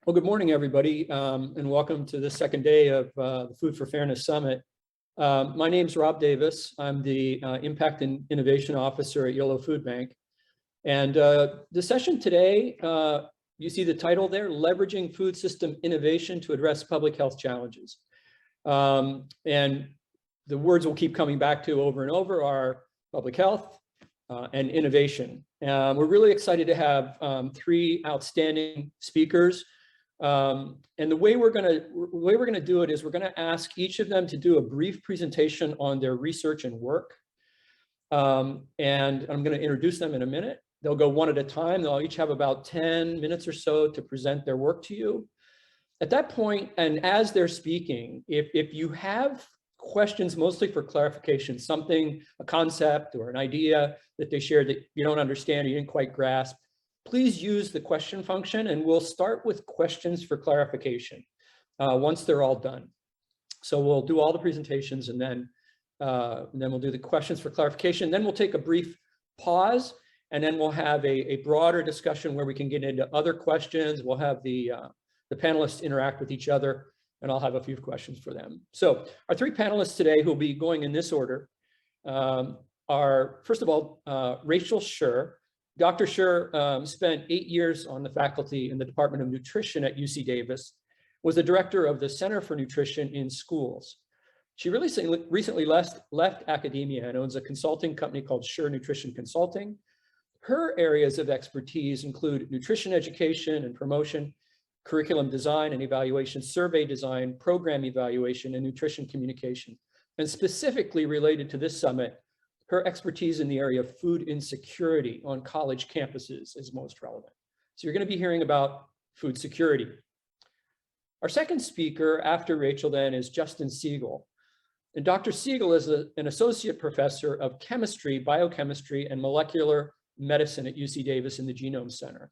Well, good morning, everybody, and welcome to the second day of the Food for Fairness Summit. My name is Rob Davis. I'm the Impact and Innovation Officer at Yolo Food Bank. And the session today, you see the title there, Leveraging Food System Innovation to Address Public Health Challenges. And the words we'll keep coming back to over and over are public health and innovation. We're really excited to have three outstanding speakers. And the way we're gonna do it is we're gonna ask each of them to do a brief presentation on their research and work. And I'm gonna introduce them in a minute. They'll go one at a time. They'll each have about 10 minutes or so to present their work to you. At that point, and as they're speaking, if you have questions mostly for clarification, something, a concept or an idea that they shared that you don't understand or you didn't quite grasp, please use the question function, and we'll start with questions for clarification once they're all done. So we'll do all the presentations, and then we'll do the questions for clarification. Then we'll take a brief pause, and then we'll have a broader discussion where we can get into other questions. We'll have the panelists interact with each other, and I'll have a few questions for them. So our three panelists today, who will be going in this order, are, first of all, Rachel Sher. Dr. Sher spent 8 years on the faculty in the Department of Nutrition at UC Davis, was the director of the Center for Nutrition in Schools. She recently left academia and owns a consulting company called Sher Nutrition Consulting. Her areas of expertise include nutrition education and promotion, curriculum design and evaluation, survey design, program evaluation, and nutrition communication. And specifically related to this summit, her expertise in the area of food insecurity on college campuses is most relevant. So you're going to be hearing about food security. Our second speaker after Rachel then is Justin Siegel. And Dr. Siegel is an associate professor of chemistry, biochemistry, and molecular medicine at UC Davis in the Genome Center.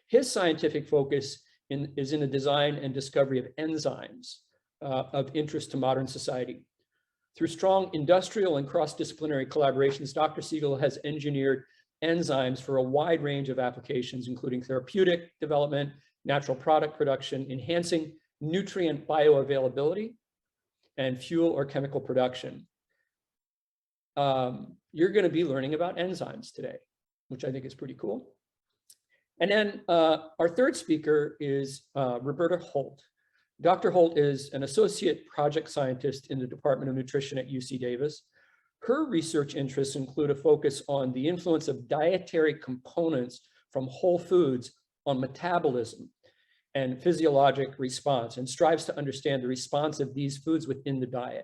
His scientific focus is in the design and discovery of enzymes of interest to modern society. Through strong industrial and cross-disciplinary collaborations, Dr. Siegel has engineered enzymes for a wide range of applications, including therapeutic development, natural product production, enhancing nutrient bioavailability, and fuel or chemical production. You're going to be learning about enzymes today, which I think is pretty cool. And then our third speaker is Roberta Holt. Dr. Holt is an associate project scientist in the Department of Nutrition at UC Davis. Her research interests include a focus on the influence of dietary components from whole foods on metabolism and physiologic response, and strives to understand the response of these foods within the diet.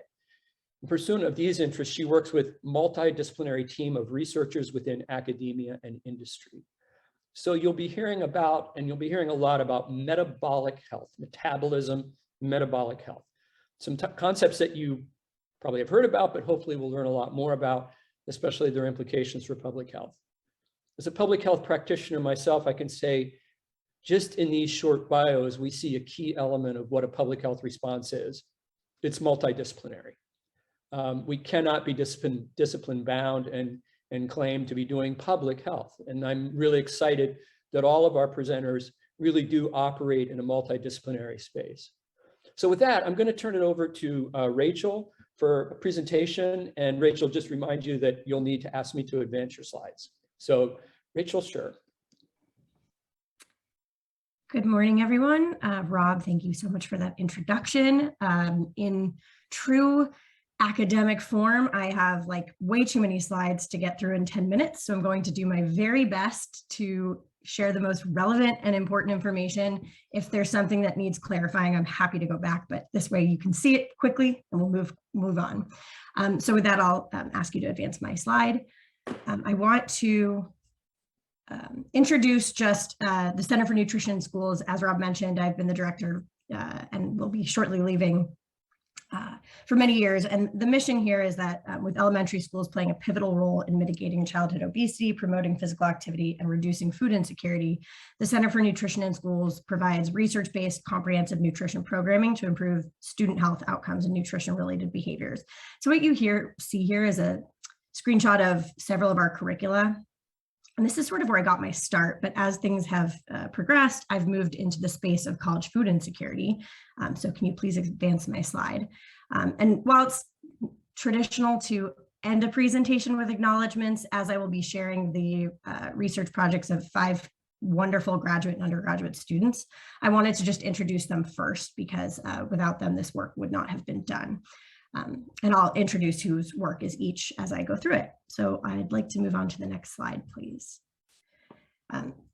In pursuit of these interests, she works with a multidisciplinary team of researchers within academia and industry. So you'll be hearing about, and you'll be hearing a lot about metabolic health, metabolism, metabolic health. Some concepts that you probably have heard about, but hopefully we'll learn a lot more about, especially their implications for public health. As a public health practitioner myself, I can say, just in these short bios, we see a key element of what a public health response is. It's multidisciplinary. We cannot be discipline bound and claim to be doing public health. And I'm really excited that all of our presenters really do operate in a multidisciplinary space. So with that, I'm going to turn it over to Rachel for a presentation. And Rachel, just remind you that you'll need to ask me to advance your slides. So Rachel, sure. Good morning, everyone. Rob, thank you so much for that introduction. In true academic form, I have like way too many slides to get through in 10 minutes. So I'm going to do my very best to share the most relevant and important information. If there's something that needs clarifying, I'm happy to go back, but this way you can see it quickly and we'll move on. So with that, I'll ask you to advance my slide. I want to introduce just the Center for Nutrition in Schools. As Rob mentioned, I've been the director and will be shortly leaving for many years. And the mission here is that with elementary schools playing a pivotal role in mitigating childhood obesity, promoting physical activity, and reducing food insecurity, the Center for Nutrition in Schools provides research-based comprehensive nutrition programming to improve student health outcomes and nutrition-related behaviors. So what you see here is a screenshot of several of our curricula. And this is sort of where I got my start, but as things have progressed, I've moved into the space of college food insecurity. So can you please advance my slide? And while it's traditional to end a presentation with acknowledgements, as I will be sharing the research projects of 5 wonderful graduate and undergraduate students, I wanted to just introduce them first, because without them, this work would not have been done. And I'll introduce whose work is each as I go through it. So I'd like to move on to the next slide, please.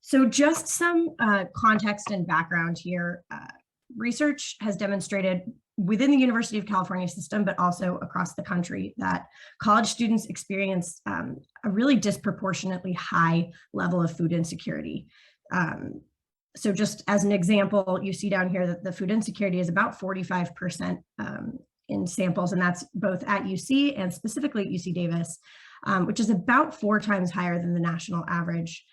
So just some context and background here. Research has demonstrated within the University of California system, but also across the country, that college students experience a really disproportionately high level of food insecurity. So just as an example, you see down here that the food insecurity is about 45% in samples, and that's both at UC and specifically at UC Davis, which is about 4 times higher than the national average.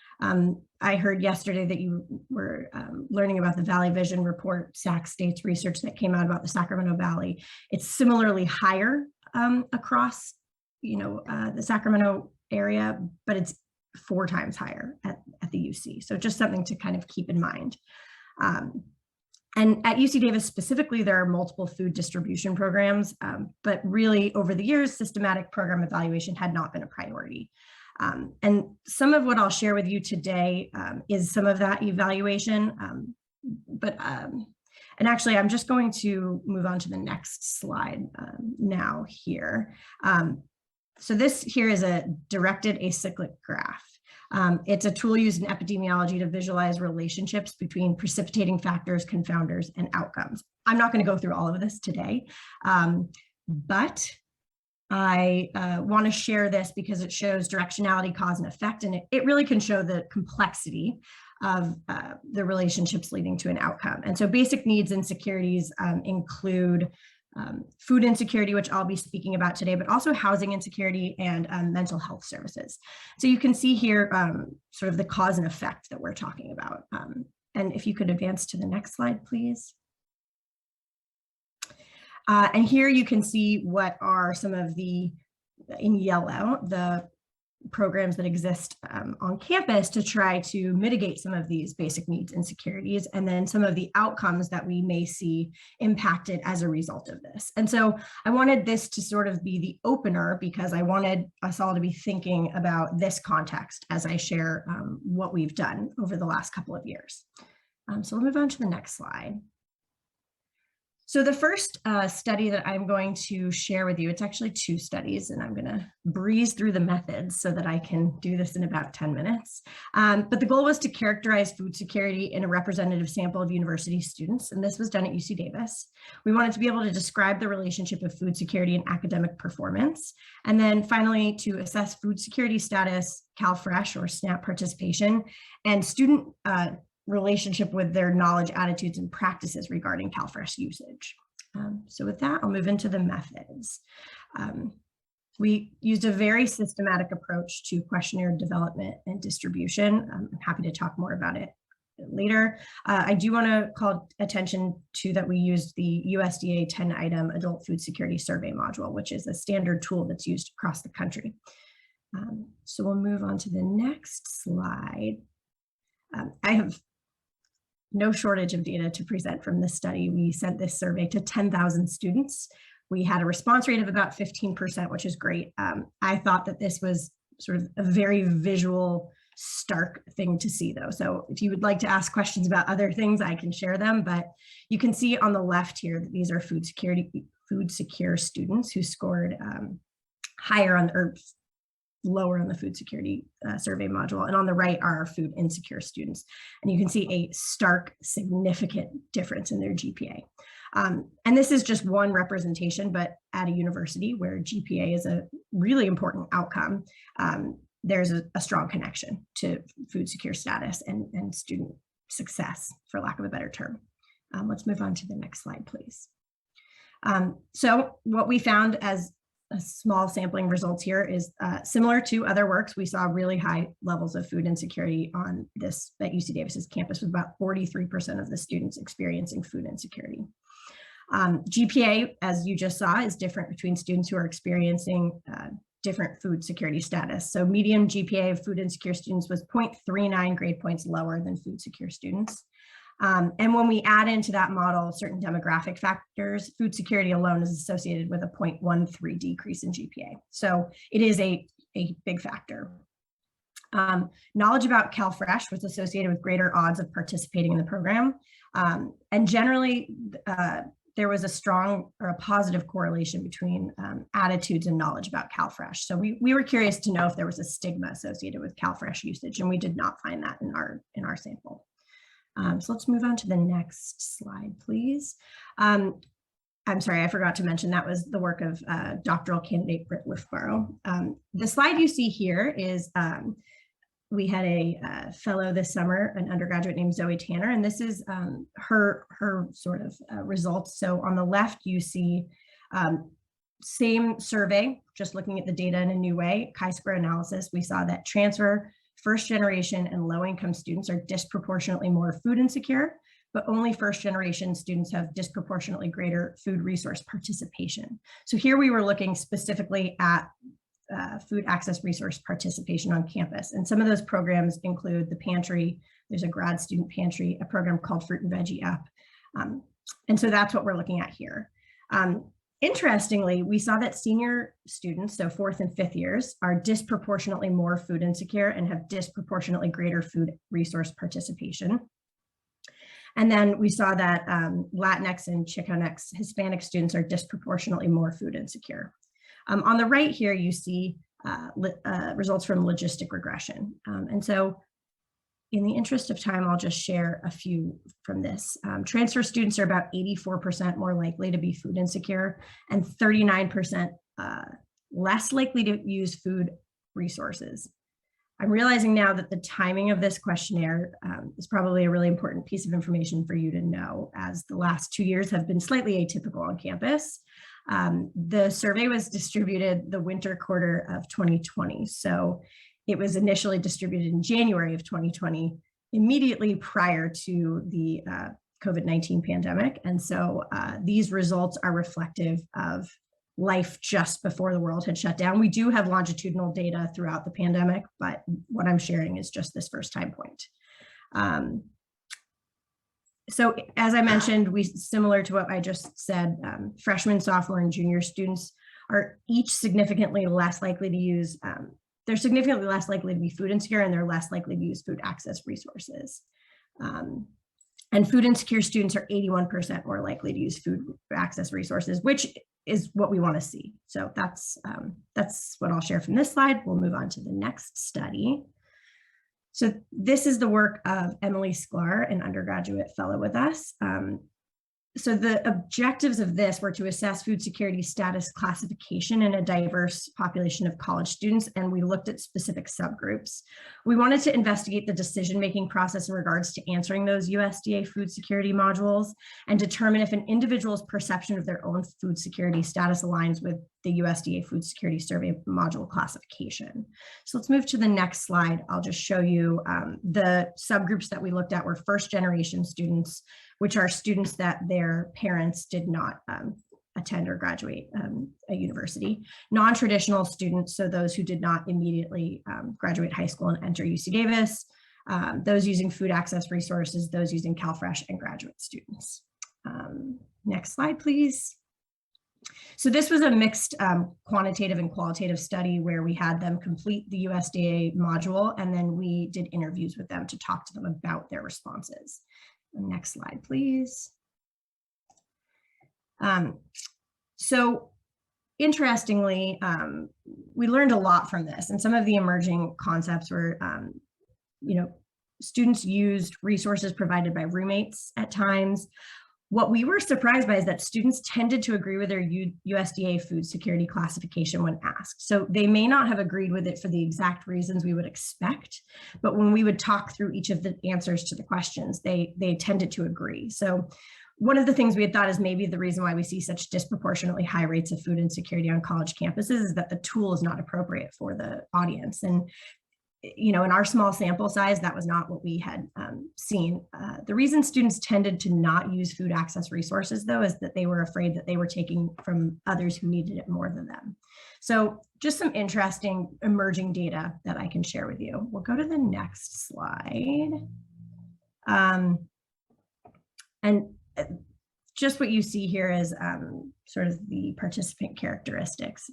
I heard yesterday that you were learning about the Valley Vision report, SAC States research that came out about the Sacramento Valley. It's similarly higher across, the Sacramento area, but it's 4 times higher at the UC. So just something to kind of keep in mind. And at UC Davis specifically, there are multiple food distribution programs, but really over the years, systematic program evaluation had not been a priority. And some of what I'll share with you today is some of that evaluation, and actually I'm just going to move on to the next slide now here. So this here is a directed acyclic graph. It's a tool used in epidemiology to visualize relationships between precipitating factors, confounders, and outcomes. I'm not going to go through all of this today, but I want to share this because it shows directionality, cause, and effect, and it really can show the complexity of the relationships leading to an outcome. And so basic needs insecurities include food insecurity, which I'll be speaking about today, but also housing insecurity and mental health services. So you can see here sort of the cause and effect that we're talking about. And if you could advance to the next slide, please. And here you can see what are some of the, in yellow, the programs that exist on campus to try to mitigate some of these basic needs insecurities, and then some of the outcomes that we may see impacted as a result of this. And so I wanted this to sort of be the opener, because I wanted us all to be thinking about this context as I share what we've done over the last couple of years. So we'll move on to the next slide. So the first study that I'm going to share with you, it's actually 2 studies, and I'm going to breeze through the methods so that I can do this in about 10 minutes. But the goal was to characterize food security in a representative sample of university students, and this was done at UC Davis. We wanted to be able to describe the relationship of food security and academic performance, and then finally to assess food security status, CalFresh or SNAP participation, and student relationship with their knowledge, attitudes, and practices regarding CalFresh usage. So with that, I'll move into the methods. We used a very systematic approach to questionnaire development and distribution. I'm happy to talk more about it later. I do want to call attention to that we used the USDA 10-item adult food security survey module, which is a standard tool that's used across the country. So we'll move on to the next slide. I have no shortage of data to present from this study. We sent this survey to 10,000 students. We had a response rate of about 15%, which is great. I thought that this was sort of a very visual, stark thing to see though. So if you would like to ask questions about other things, I can share them, but you can see on the left here that these are food secure students who scored higher on, or lower on the food security survey module. And on the right are food insecure students. And you can see a stark, significant difference in their GPA. And this is just one representation, but at a university where GPA is a really important outcome, there's a strong connection to food secure status and student success, for lack of a better term. Let's move on to the next slide, please. So what we found as a small sampling results here is similar to other works. We saw really high levels of food insecurity on this at UC Davis's campus, with about 43% of the students experiencing food insecurity. GPA, as you just saw, is different between students who are experiencing different food security status. So median GPA of food insecure students was 0.39 grade points lower than food secure students. And when we add into that model certain demographic factors, food security alone is associated with a 0.13 decrease in GPA. So it is a big factor. Knowledge about CalFresh was associated with greater odds of participating in the program. And generally, there was a strong or a positive correlation between attitudes and knowledge about CalFresh. So we were curious to know if there was a stigma associated with CalFresh usage, and we did not find that in our sample. So let's move on to the next slide, please. I'm sorry, I forgot to mention that was the work of doctoral candidate Britt Lifborough. The slide you see here is we had a fellow this summer, an undergraduate named Zoe Tanner, and this is her sort of results. So on the left, you see same survey, just looking at the data in a new way, chi-square analysis. We saw that transfer, first generation, and low income students are disproportionately more food insecure, but only first generation students have disproportionately greater food resource participation. So here we were looking specifically at food access resource participation on campus. And some of those programs include the pantry. There's a grad student pantry, a program called Fruit and Veggie Up. And so that's what we're looking at here. Interestingly, we saw that senior students, so 4th and 5th years, are disproportionately more food insecure and have disproportionately greater food resource participation. And then we saw that Latinx and Chicanx Hispanic students are disproportionately more food insecure. On the right here, you see results from logistic regression. And so in the interest of time, I'll just share a few from this. Transfer students are about 84% more likely to be food insecure and 39% less likely to use food resources. I'm realizing now that the timing of this questionnaire is probably a really important piece of information for you to know, as the last 2 years have been slightly atypical on campus. The survey was distributed the winter quarter of 2020. So it was initially distributed in January of 2020, immediately prior to the COVID-19 pandemic. And so these results are reflective of life just before the world had shut down. We do have longitudinal data throughout the pandemic, but what I'm sharing is just this first time point. So as I mentioned, similar to what I just said, freshmen, sophomore, and junior students are each significantly less likely to use, they're significantly less likely to be food insecure, and they're less likely to use food access resources. And food insecure students are 81% more likely to use food access resources, which is what we want to see. So that's what I'll share from this slide. We'll move on to the next study. So this is the work of Emily Sklar, an undergraduate fellow with us. So the objectives of this were to assess food security status classification in a diverse population of college students, and we looked at specific subgroups. We wanted to investigate the decision-making process in regards to answering those USDA food security modules and determine if an individual's perception of their own food security status aligns with the USDA food security survey module classification. So let's move to the next slide. I'll just show you the subgroups that we looked at were first generation students, which are students that their parents did not attend or graduate a university. Non-traditional students, so those who did not immediately graduate high school and enter UC Davis, those using food access resources, those using CalFresh, and graduate students. Next slide, please. So this was a mixed quantitative and qualitative study where we had them complete the USDA module, and then we did interviews with them to talk to them about their responses. Next slide, please. So interestingly, we learned a lot from this, and some of the emerging concepts were, students used resources provided by roommates at times. What we were surprised by is that students tended to agree with their USDA food security classification when asked. So they may not have agreed with it for the exact reasons we would expect, but when we would talk through each of the answers to the questions, they tended to agree. So one of the things we had thought is maybe the reason why we see such disproportionately high rates of food insecurity on college campuses is that the tool is not appropriate for the audience. And in our small sample size, that was not what we had seen. The reason students tended to not use food access resources, though, is that they were afraid that they were taking from others who needed it more than them. So just some interesting emerging data that I can share with you. We'll go to the next slide. And just what you see here is sort of the participant characteristics.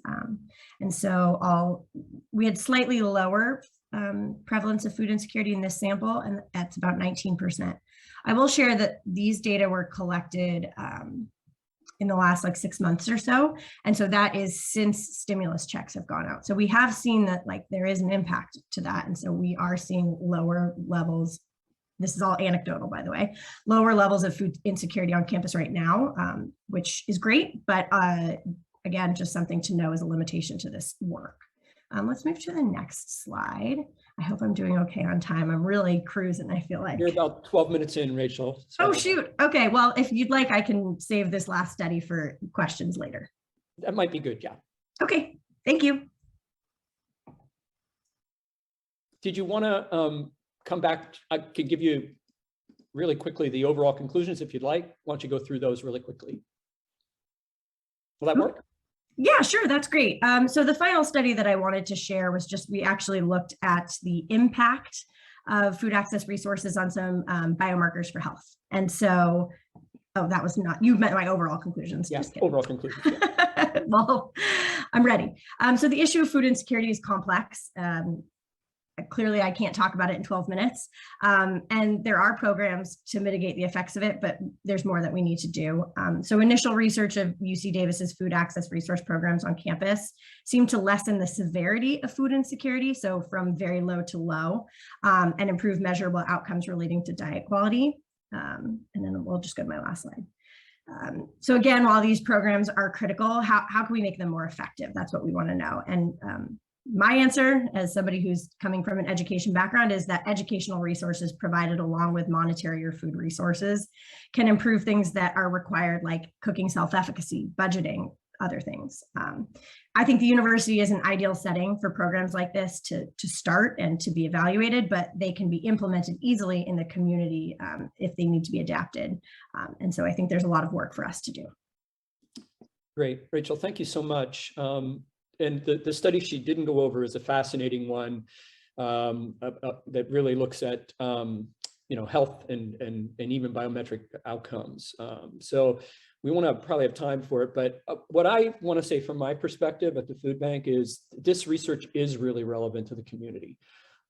And so we had slightly lower prevalence of food insecurity in this sample, and that's about 19%. I will share that these data were collected in the last 6 months or so. And so that is since stimulus checks have gone out. So we have seen that there is an impact to that. And so we are seeing lower levels. This is all anecdotal, by the way, lower levels of food insecurity on campus right now, which is great. But again, just something to know as a limitation to this work. Let's move to the next slide. I hope I'm doing okay on time. I'm really cruising, I feel like. You're about 12 minutes in, Rachel. So oh, shoot. Okay, well, if you'd like, I can save this last study for questions later. that might be good, yeah. Okay, thank you. Did you want to come back? I could give you really quickly the overall conclusions if you'd like. Why don't you go through those really quickly? Will that work? Yeah, sure. That's great. So the final study that I wanted to share was just, we actually looked at the impact of food access resources on some biomarkers for health. And so, oh, that was not, you meant my overall conclusions. Yeah, just kidding. overall conclusions. Yeah. Well, I'm ready. So the issue of food insecurity is complex. Clearly, I can't talk about it in 12 minutes. And there are programs to mitigate the effects of it, but there's more that we need to do. So initial research of UC Davis's food access resource programs on campus seemed to lessen the severity of food insecurity, so from very low to low, and improve measurable outcomes relating to diet quality. And then we'll just go to my last slide. So again, while these programs are critical, how can we make them more effective? That's what we want to know. And my answer, as somebody who's coming from an education background, is that educational resources provided along with monetary or food resources can improve things that are required, like cooking self-efficacy, budgeting, other things. I think the university is an ideal setting for programs like this to start and to be evaluated, but they can be implemented easily in the community if they need to be adapted. And so I think there's a lot of work for us to do. Great, Rachel, thank you so much. And the study she didn't go over is a fascinating one that really looks at health and even biometric outcomes. So we want to probably have time for it, but what I want to say from my perspective at the food bank is this research is really relevant to the community.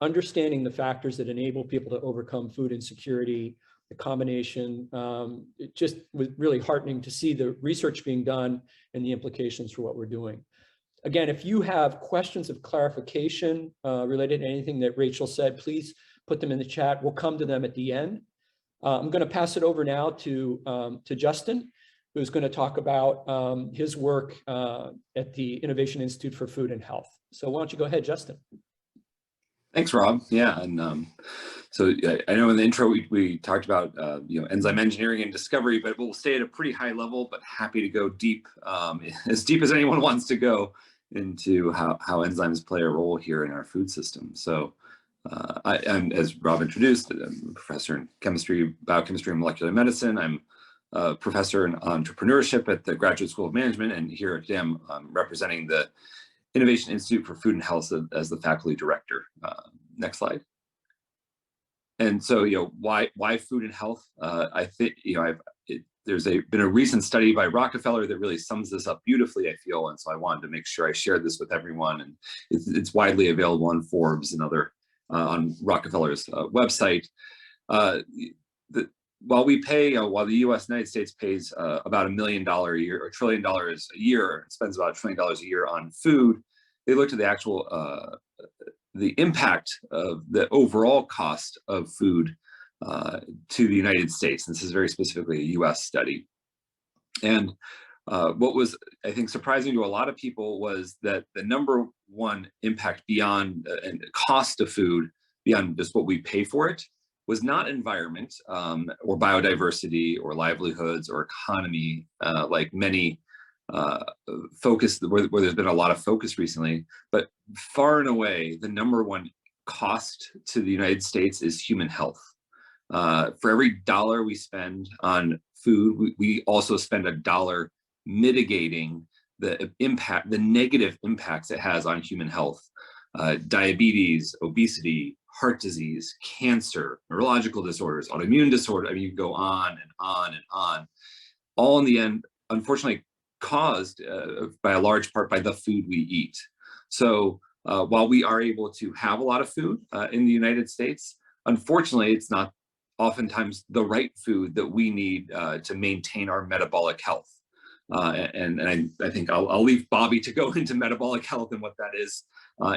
Understanding the factors that enable people to overcome food insecurity, the combination, it just was really heartening to see the research being done and the implications for what we're doing. Again, if you have questions of clarification related to anything that Rachel said, please put them in the chat. We'll come to them at the end. I'm going to pass it over now to Justin, who's going to talk about his work at the Innovation Institute for Food and Health. So why don't you go ahead, Justin? Thanks, Rob. Yeah, and so I know in the intro we talked about enzyme engineering and discovery, but we'll stay at a pretty high level. But happy to go deep, as deep as anyone wants to go into how enzymes play a role here in our food system. So I'm, as Rob introduced, I'm a professor in chemistry, biochemistry, and molecular medicine. I'm a professor in entrepreneurship at the Graduate School of Management, and here at DIM, I'm representing the Innovation Institute for Food and Health as the faculty director. Next slide. And so, why food and health? I think, there's been a recent study by Rockefeller that really sums this up beautifully, I feel, and so I wanted to make sure I shared this with everyone. And it's widely available on Forbes and other on Rockefeller's website. While the United States pays about $1 million a year or $1 trillion a year, spends about $1 trillion a year on food, they looked at the actual the impact of the overall cost of food to the United States. This is very specifically a US study. And what was, I think, surprising to a lot of people was that the number one impact beyond and cost of food, beyond just what we pay for it, was not environment or biodiversity or livelihoods or economy, like many where there's been a lot of focus recently, but far and away, the number one cost to the United States is human health. For every dollar we spend on food, we also spend a dollar mitigating the impact, the negative impacts it has on human health. Diabetes, obesity, heart disease, cancer, neurological disorders, autoimmune disorder. I mean, you go on and on and on. All in the end, unfortunately, caused by a large part by the food we eat. So while we are able to have a lot of food in the United States, unfortunately, it's not oftentimes the right food that we need to maintain our metabolic health. And I think I'll leave Bobby to go into metabolic health and what that is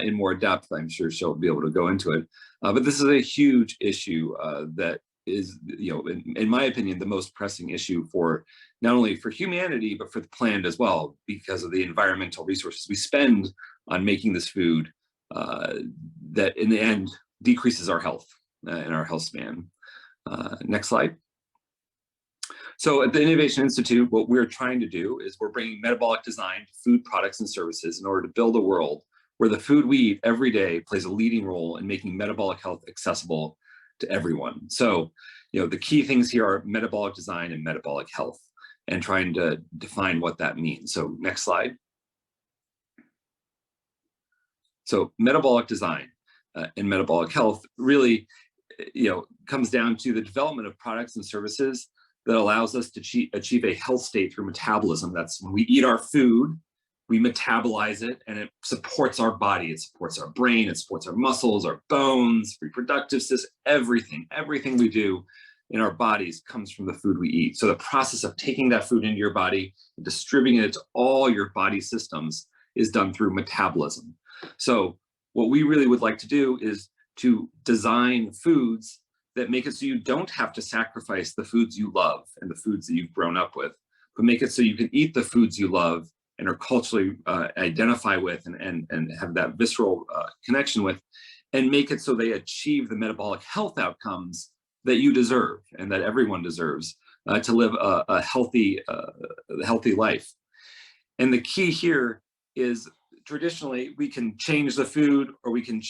in more depth. I'm sure she'll be able to go into it. But this is a huge issue that is, in my opinion, the most pressing issue for not only for humanity, but for the planet as well, because of the environmental resources we spend on making this food that in the end decreases our health and our health span. Next slide. So at the Innovation Institute, what we're trying to do is we're bringing metabolic design to food products and services in order to build a world where the food we eat every day plays a leading role in making metabolic health accessible to everyone. So, the key things here are metabolic design and metabolic health, and trying to define what that means. So next slide. So metabolic design and metabolic health really, comes down to the development of products and services that allows us to achieve a health state through metabolism. That's when we eat our food, we metabolize it, and it supports our body. It supports our brain, it supports our muscles, our bones, reproductive system, everything we do in our bodies comes from the food we eat. So the process of taking that food into your body and distributing it to all your body systems is done through metabolism. So what we really would like to do is to design foods that make it so you don't have to sacrifice the foods you love and the foods that you've grown up with, but make it so you can eat the foods you love and are culturally identify with and have that visceral connection with, and make it so they achieve the metabolic health outcomes that you deserve and that everyone deserves to live a healthy life. And the key here is, traditionally, we can change the food, or we can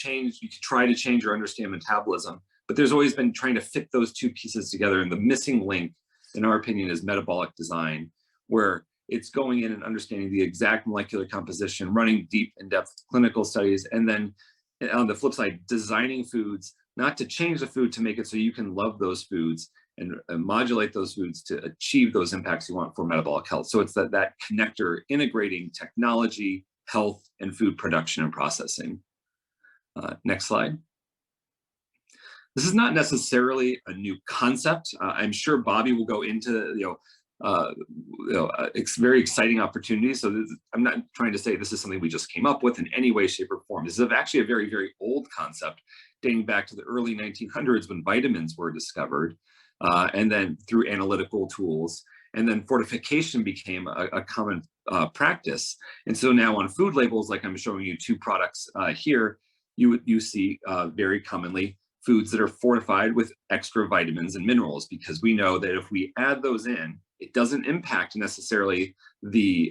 try to change or understand metabolism, but there's always been trying to fit those two pieces together. And the missing link, in our opinion, is metabolic design, where it's going in and understanding the exact molecular composition, running deep, in-depth clinical studies, and then on the flip side, designing foods, not to change the food, to make it so you can love those foods and modulate those foods to achieve those impacts you want for metabolic health. So it's that connector integrating technology, health, and food production and processing. Next slide. This is not necessarily a new concept. I'm sure Bobby will go into very exciting opportunities. So I'm not trying to say this is something we just came up with in any way, shape, or form. This is actually a very, very old concept dating back to the early 1900s when vitamins were discovered, and then through analytical tools. And then fortification became a common practice. And so now on food labels, like I'm showing you two products here, you see very commonly foods that are fortified with extra vitamins and minerals, because we know that if we add those in, it doesn't impact necessarily the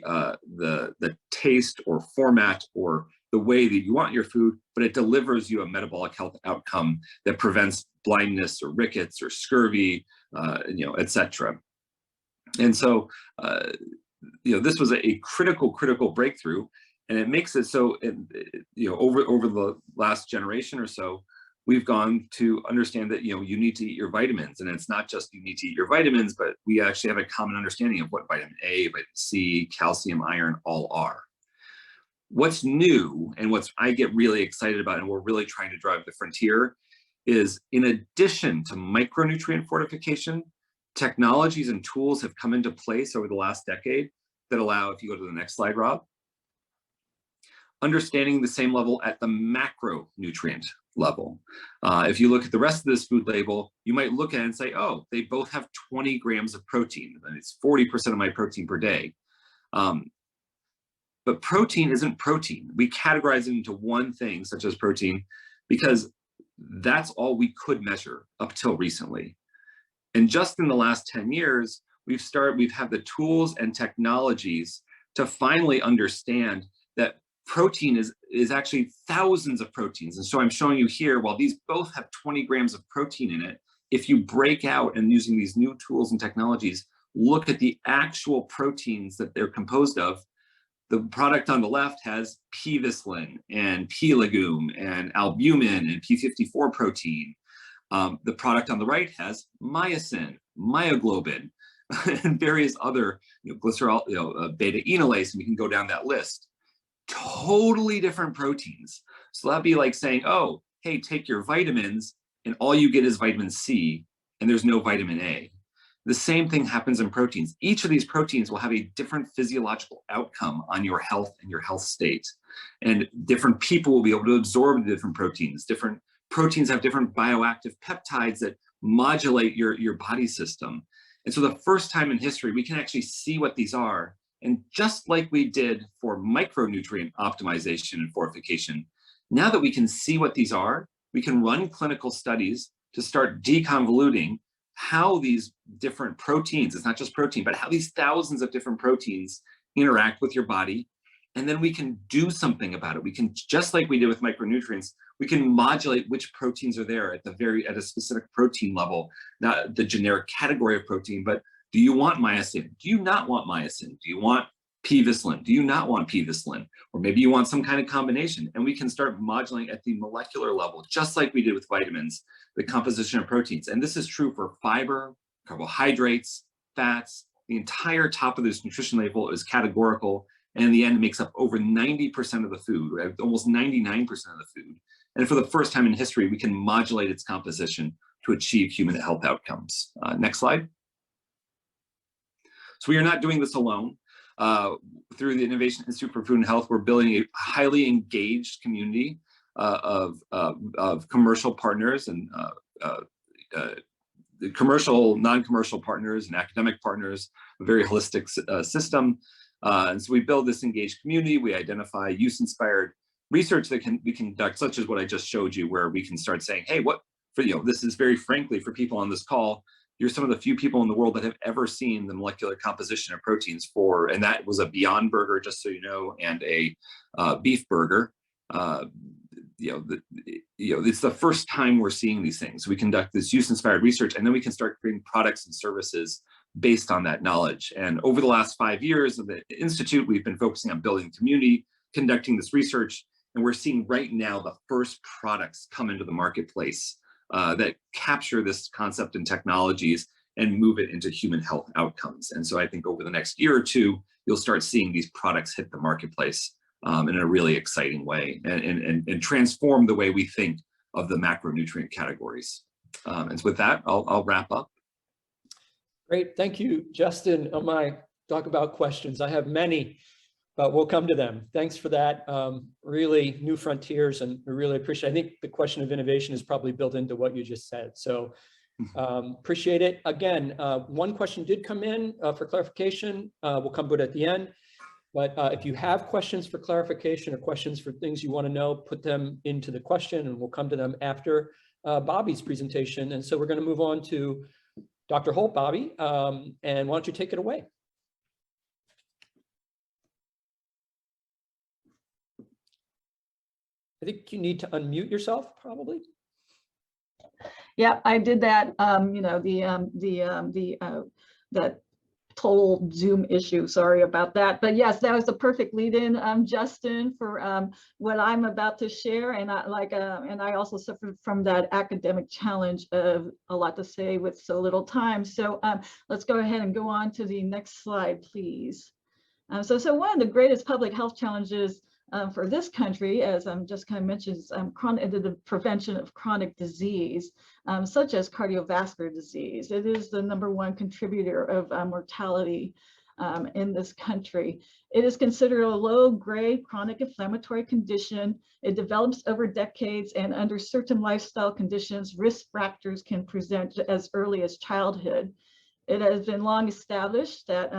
taste or format or the way that you want your food, but it delivers you a metabolic health outcome that prevents blindness or rickets or scurvy, etc. And so, this was a critical breakthrough, and it makes it so, over the last generation or so, we've gone to understand that, you need to eat your vitamins, and it's not just you need to eat your vitamins, but we actually have a common understanding of what vitamin A, vitamin C, calcium, iron all are. What's new, and what I get really excited about, and we're really trying to drive the frontier, is in addition to micronutrient fortification, technologies and tools have come into place over the last decade that allow, if you go to the next slide, Rob, understanding the same level at the macronutrient level. If you look at the rest of this food label, you might look at it and say, oh, they both have 20 grams of protein, and it's 40% of my protein per day. But protein isn't protein. We categorize it into one thing, such as protein, because that's all we could measure up till recently. And just in the last 10 years, we've had the tools and technologies to finally understand that protein is actually thousands of proteins. And so I'm showing you here, while these both have 20 grams of protein in it, if you break out and using these new tools and technologies, look at the actual proteins that they're composed of, the product on the left has P-vislin and P-legume and albumin and P54 protein. The product on the right has myosin, myoglobin, and various other, glycerol, beta-enolase, and we can go down that list. Totally different proteins. So that'd be like saying, oh, hey, take your vitamins and all you get is vitamin C and there's no vitamin A. The same thing happens in proteins. Each of these proteins will have a different physiological outcome on your health and your health state. And different people will be able to absorb the different proteins. Different proteins have different bioactive peptides that modulate your body system. And so the first time in history, we can actually see what these are. And just like we did for micronutrient optimization and fortification, now that we can see what these are, we can run clinical studies to start deconvoluting how these different proteins, it's not just protein, but how these thousands of different proteins interact with your body. And then we can do something about it. We can, just like we did with micronutrients, we can modulate which proteins are there at a specific protein level, not the generic category of protein, but do you want myosin? Do you not want myosin? Do you want P-vislin? Do you not want P-vislin? Or maybe you want some kind of combination, and we can start modulating at the molecular level, just like we did with vitamins, the composition of proteins. And this is true for fiber, carbohydrates, fats. The entire top of this nutrition label is categorical, and in the end, it makes up over 90% of the food, right? Almost 99% of the food. And for the first time in history, we can modulate its composition to achieve human health outcomes. Next slide. So we are not doing this alone. Through the Innovation Institute for Food and Health, we're building a highly engaged community of commercial partners and commercial, non-commercial partners and academic partners, a very holistic system. And so we build this engaged community. We identify use-inspired research that we conduct, such as what I just showed you, where we can start saying, hey, this is very frankly for people on this call, you're some of the few people in the world that have ever seen the molecular composition of proteins and that was a Beyond Burger, just so you know, and a beef burger. It's the first time we're seeing these things. We conduct this use-inspired research, and then we can start creating products and services based on that knowledge. And over the last 5 years of the Institute, we've been focusing on building community, conducting this research, and we're seeing right now the first products come into the marketplace that capture this concept and technologies and move it into human health outcomes. And so I think over the next year or two, you'll start seeing these products hit the marketplace in a really exciting way and transform the way we think of the macronutrient categories. And so with that, I'll wrap up. Great, thank you, Justin. Oh my, talk about questions. I have many, but we'll come to them. Thanks for that. Really new frontiers, and we really appreciate it. I think the question of innovation is probably built into what you just said. So appreciate it. Again, one question did come in for clarification. We'll come to it at the end. But if you have questions for clarification or questions for things you want to know, put them into the question and we'll come to them after Bobby's presentation. And so we're going to move on to Dr. Holt, Bobby, and why don't you take it away? I think you need to unmute yourself, probably. Yeah, I did that. That total Zoom issue. Sorry about that. But yes, that was the perfect lead-in, Justin, for what I'm about to share. And I also suffered from that academic challenge of a lot to say with so little time. So let's go ahead and go on to the next slide, please. So one of the greatest public health challenges for this country, as just kind of mentioned, is the prevention of chronic disease, such as cardiovascular disease. It is the #1 contributor of mortality in this country. It is considered a low-grade chronic inflammatory condition. It develops over decades, and under certain lifestyle conditions, risk factors can present as early as childhood. It has been long established that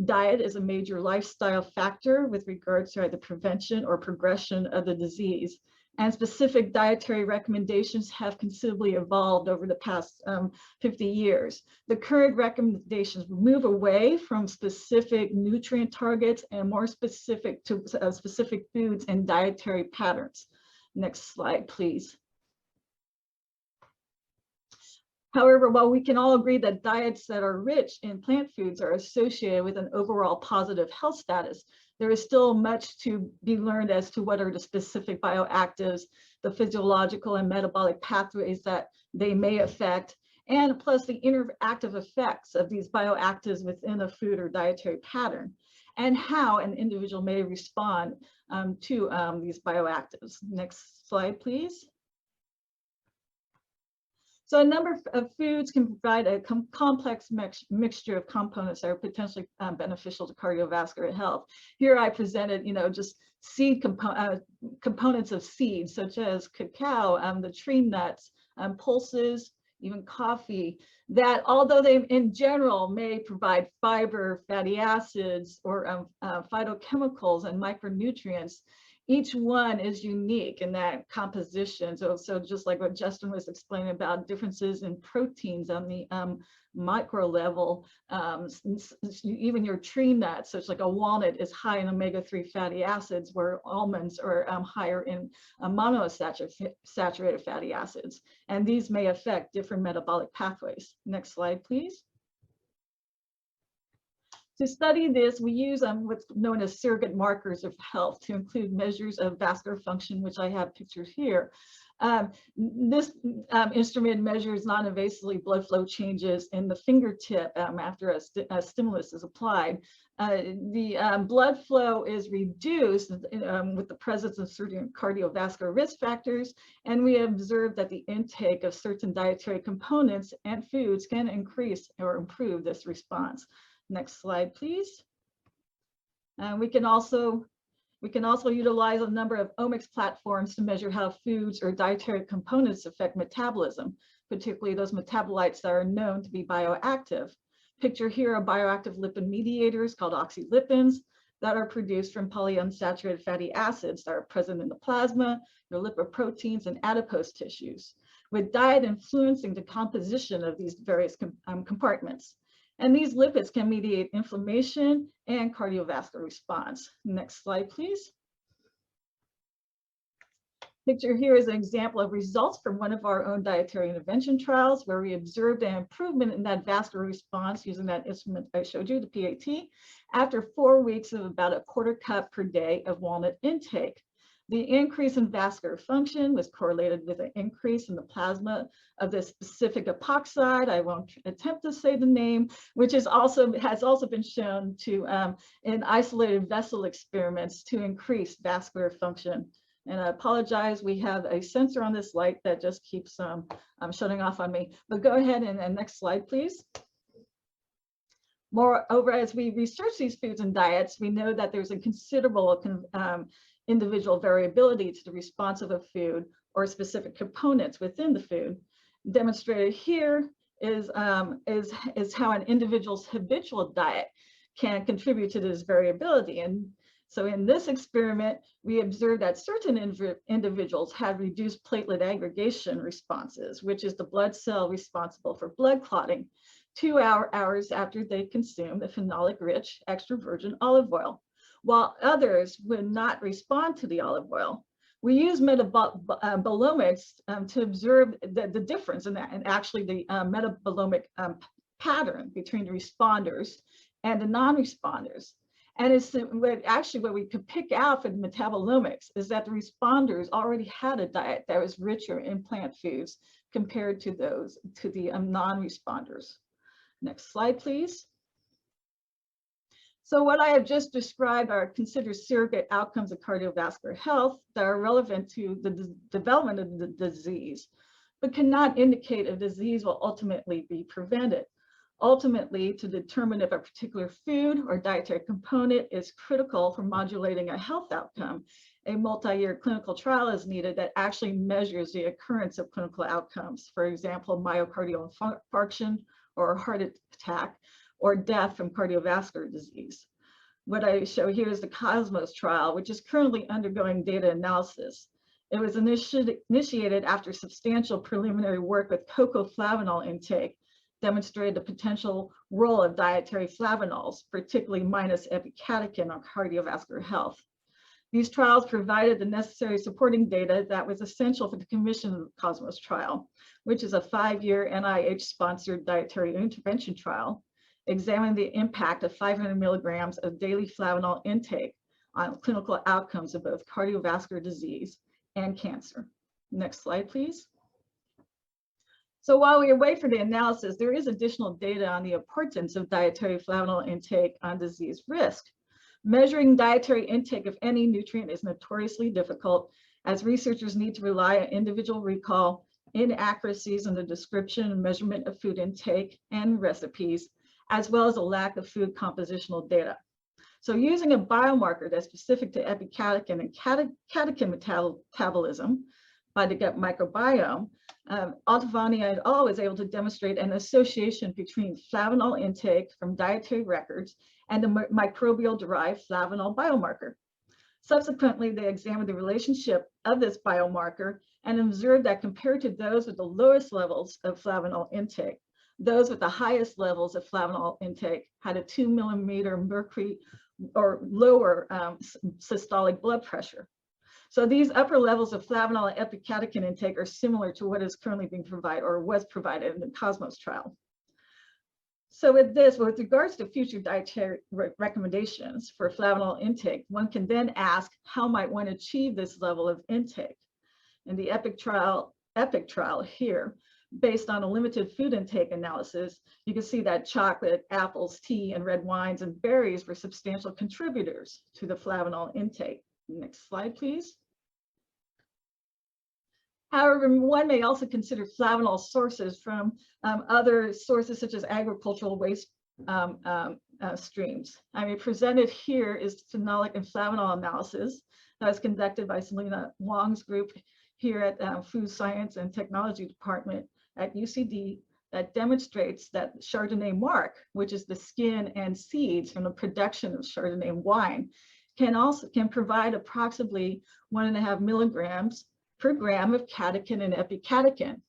diet is a major lifestyle factor with regards to the prevention or progression of the disease. And specific dietary recommendations have considerably evolved over the past 50 years. The current recommendations move away from specific nutrient targets and more specific to specific foods and dietary patterns. Next slide, please. However, while we can all agree that diets that are rich in plant foods are associated with an overall positive health status, there is still much to be learned as to what are the specific bioactives, the physiological and metabolic pathways that they may affect, and plus the interactive effects of these bioactives within a food or dietary pattern, and how an individual may respond to these bioactives. Next slide, please. So a number of foods can provide a complex mixture of components that are potentially beneficial to cardiovascular health. Here I presented, just seed components of seeds, such as cacao, the tree nuts, pulses, even coffee, that although they in general may provide fiber, fatty acids, or phytochemicals and micronutrients, each one is unique in that composition. So just like what Justin was explaining about differences in proteins on the micro level, even your tree nuts, such like a walnut is high in omega-3 fatty acids, where almonds are higher in monounsaturated fatty acids. And these may affect different metabolic pathways. Next slide, please. To study this, we use what's known as surrogate markers of health to include measures of vascular function, which I have pictured here. This instrument measures non-invasively blood flow changes in the fingertip after a stimulus is applied. The blood flow is reduced with the presence of certain cardiovascular risk factors, and we observe that the intake of certain dietary components and foods can increase or improve this response. Next slide, please. We can also utilize a number of omics platforms to measure how foods or dietary components affect metabolism, particularly those metabolites that are known to be bioactive. Picture here are bioactive lipid mediators called oxylipins that are produced from polyunsaturated fatty acids that are present in the plasma, your lipoproteins, and adipose tissues, with diet influencing the composition of these various compartments. And these lipids can mediate inflammation and cardiovascular response. Next slide, please. Picture here is an example of results from one of our own dietary intervention trials where we observed an improvement in that vascular response using that instrument I showed you, the PAT, after 4 weeks of about a quarter cup per day of walnut intake. The increase in vascular function was correlated with an increase in the plasma of the specific epoxide. I won't attempt to say the name, which has also been shown to in isolated vessel experiments to increase vascular function. And I apologize, we have a sensor on this light that just keeps shutting off on me. But go ahead and next slide, please. Moreover, as we research these foods and diets, we know that there's a considerable individual variability to the response of a food or specific components within the food. Demonstrated here is how an individual's habitual diet can contribute to this variability. And so in this experiment, we observed that certain individuals had reduced platelet aggregation responses, which is the blood cell responsible for blood clotting, 2 hours after they consumed the phenolic-rich extra virgin olive oil, while others would not respond to the olive oil. We use metabolomics to observe the difference and actually the metabolomic pattern between the responders and the non-responders. And it's what we could pick out from metabolomics is that the responders already had a diet that was richer in plant foods compared to the non-responders. Next slide, please. So what I have just described are considered surrogate outcomes of cardiovascular health that are relevant to the development of the disease, but cannot indicate a disease will ultimately be prevented. Ultimately, to determine if a particular food or dietary component is critical for modulating a health outcome, a multi-year clinical trial is needed that actually measures the occurrence of clinical outcomes. For example, myocardial infarction or heart attack, or death from cardiovascular disease. What I show here is the Cosmos trial, which is currently undergoing data analysis. It was initiated after substantial preliminary work with cocoa flavanol intake demonstrated the potential role of dietary flavanols, particularly minus epicatechin on cardiovascular health. These trials provided the necessary supporting data that was essential for the commission of the Cosmos trial, which is a 5-year NIH-sponsored dietary intervention trial, examining the impact of 500 milligrams of daily flavanol intake on clinical outcomes of both cardiovascular disease and cancer. Next slide, please. So while we wait for the analysis, there is additional data on the importance of dietary flavanol intake on disease risk. Measuring dietary intake of any nutrient is notoriously difficult, as researchers need to rely on individual recall, inaccuracies in the description and measurement of food intake and recipes, as well as a lack of food compositional data. So using a biomarker that's specific to epicatechin and catechin metabolism by the gut microbiome, Altavani et al. Was able to demonstrate an association between flavanol intake from dietary records and the microbial-derived flavanol biomarker. Subsequently, they examined the relationship of this biomarker and observed that compared to those with the lowest levels of flavanol intake, those with the highest levels of flavanol intake had a 2 millimeter mercury or lower systolic blood pressure. So these upper levels of flavanol and epicatechin intake are similar to what is currently being provided or was provided in the Cosmos trial. So with regards to future dietary recommendations for flavanol intake, one can then ask, how might one achieve this level of intake? In the EPIC trial here, based on a limited food intake analysis, you can see that chocolate, apples, tea, and red wines and berries were substantial contributors to the flavanol intake. Next slide, please. However, one may also consider flavanol sources from other sources such as agricultural waste streams. I mean, presented here is phenolic and flavanol analysis that was conducted by Selena Wong's group here at Food Science and Technology Department at UCD that demonstrates that Chardonnay marc, which is the skin and seeds from the production of Chardonnay wine, can provide approximately 1.5 milligrams per gram of catechin and epicatechin.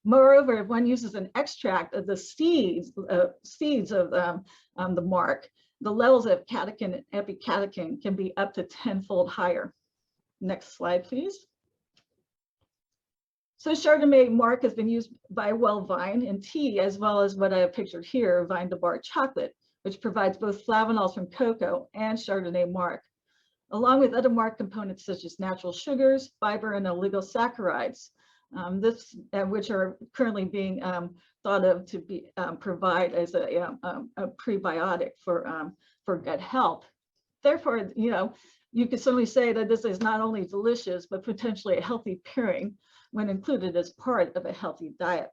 Moreover, if one uses an extract of the seeds of the marc, the levels of catechin and epicatechin can be up to 10-fold higher. Next slide, please. So Chardonnay marc has been used by vine in tea, as well as what I have pictured here, vin de bar chocolate, which provides both flavanols from cocoa and Chardonnay marc, along with other marc components such as natural sugars, fiber, and oligosaccharides, which are currently being thought of to be provide as a prebiotic for gut health. Therefore, you could certainly say that this is not only delicious, but potentially a healthy pairing when included as part of a healthy diet.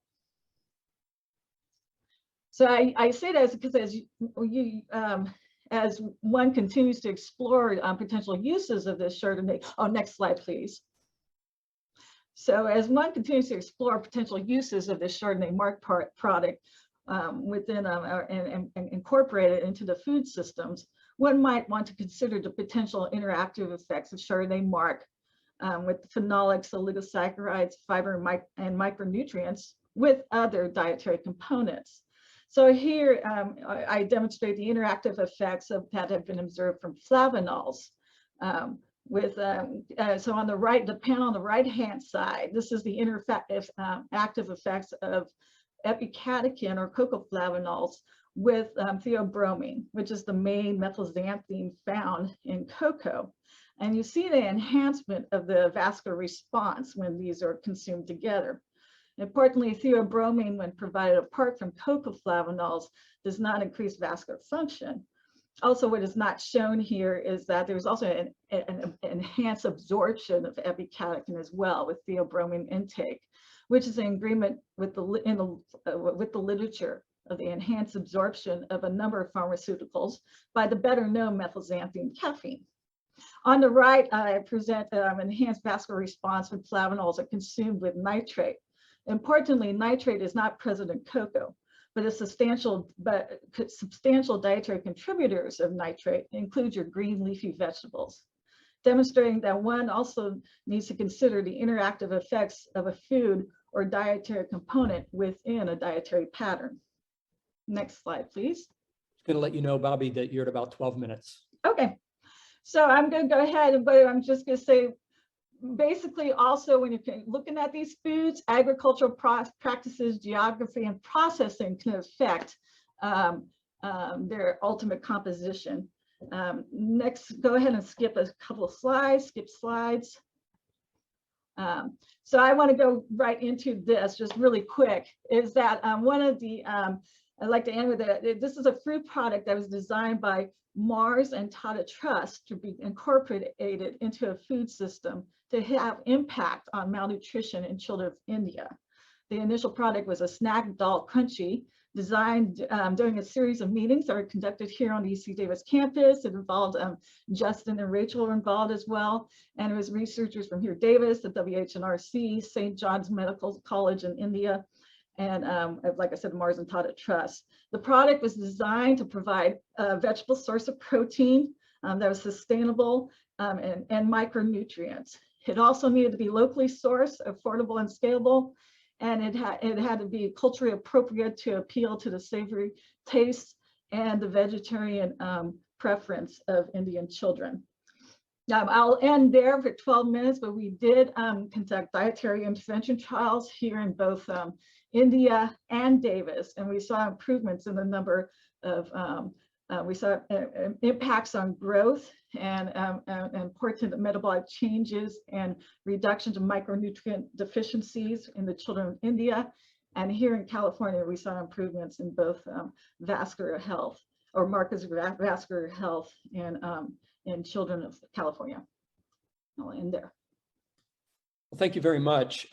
So I say that because as one continues to explore potential uses of this Chardonnay, next slide, please. So as one continues to explore potential uses of this Chardonnay marc product within and incorporate it into the food systems, one might want to consider the potential interactive effects of Chardonnay marc with phenolics, oligosaccharides, fiber, and micronutrients with other dietary components. So here I demonstrate the interactive effects that have been observed from flavanols. So on the right, the panel on the right-hand side, this is the active effects of epicatechin or cocoa flavanols with theobromine, which is the main methylxanthine found in cocoa. And you see the enhancement of the vascular response when these are consumed together. Importantly, theobromine, when provided apart from cocoa flavanols, does not increase vascular function. Also, what is not shown here is that there's also an enhanced absorption of epicatechin as well with theobromine intake, which is in agreement with the literature of the enhanced absorption of a number of pharmaceuticals by the better known methylxanthine caffeine. On the right, I present enhanced vascular response when flavanols are consumed with nitrate. Importantly, nitrate is not present in cocoa, but substantial dietary contributors of nitrate include your green leafy vegetables. demonstrating that one also needs to consider the interactive effects of a food or dietary component within a dietary pattern. Next slide, please. Going to let you know, Bobby, that you're at about 12 minutes. Okay, so I'm going to go ahead, but I'm just going to say, basically also when you're looking at these foods, agricultural practices, geography, and processing can affect their ultimate composition. Next, go ahead and skip a couple of slides, skip slides. So I want to go right into this just really quick, is that one of the, I'd like to end with it. This is a fruit product that was designed by Mars and Tata Trust to be incorporated into a food system to have impact on malnutrition in children of India. The initial product was a snack doll crunchy, designed during a series of meetings that were conducted here on the UC Davis campus. It involved Justin and Rachel were involved as well. And it was researchers from here, Davis, the WHNRC, St. John's Medical College in India, and like I said, Mars and Tata Trust. The product was designed to provide a vegetable source of protein that was sustainable and micronutrients. It also needed to be locally sourced, affordable, and scalable. And it had to be culturally appropriate to appeal to the savory taste and the vegetarian preference of Indian children. Now, I'll end there for 12 minutes, but we did conduct dietary intervention trials here in both India and Davis, and we saw improvements in the number of, we saw impacts on growth and important metabolic changes and reductions of micronutrient deficiencies in the children of India. And here in California, we saw improvements in both vascular health or markers of vascular health in children of California. I'll end there. Well, thank you very much.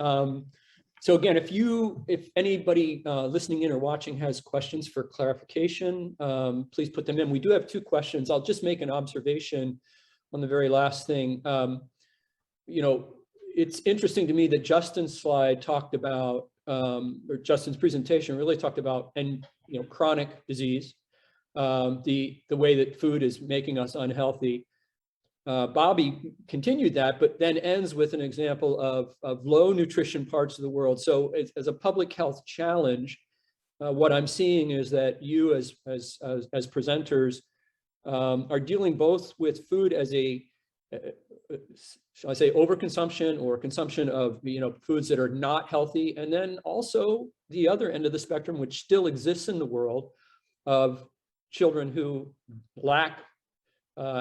So again, if anybody listening in or watching has questions for clarification, please put them in. We do have 2 questions. I'll just make an observation on the very last thing. You know, it's interesting to me that Justin's slide talked about, or Justin's presentation really talked about, chronic disease, the way that food is making us unhealthy. Bobby continued that, but then ends with an example of low nutrition parts of the world. So as a public health challenge, what I'm seeing is that you as presenters are dealing both with food as a, shall I say, overconsumption or consumption of foods that are not healthy, and then also the other end of the spectrum, which still exists in the world, of children who lack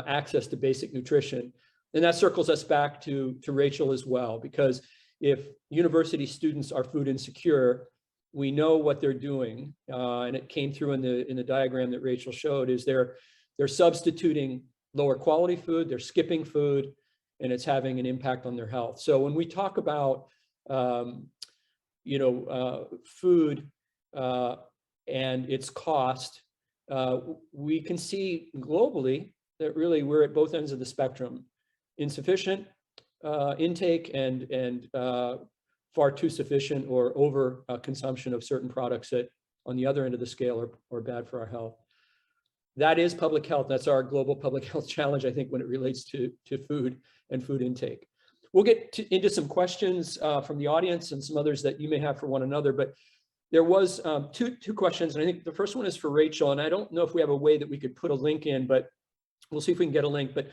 access to basic nutrition. And that circles us back to Rachel as well, because if university students are food insecure, we know what they're doing, and it came through in the diagram that Rachel showed, is they're substituting lower quality food, they're skipping food, and it's having an impact on their health. So when we talk about food and its cost, we can see globally that really we're at both ends of the spectrum: insufficient intake and far too sufficient or over consumption of certain products that on the other end of the scale are bad for our health. That is public health. That's our global public health challenge, I think, when it relates to food and food intake. We'll get into some questions from the audience and some others that you may have for one another, but there was two questions, and I think the first one is for Rachel, and I don't know if we have a way that we could put a link in, but we'll see if we can get a link. But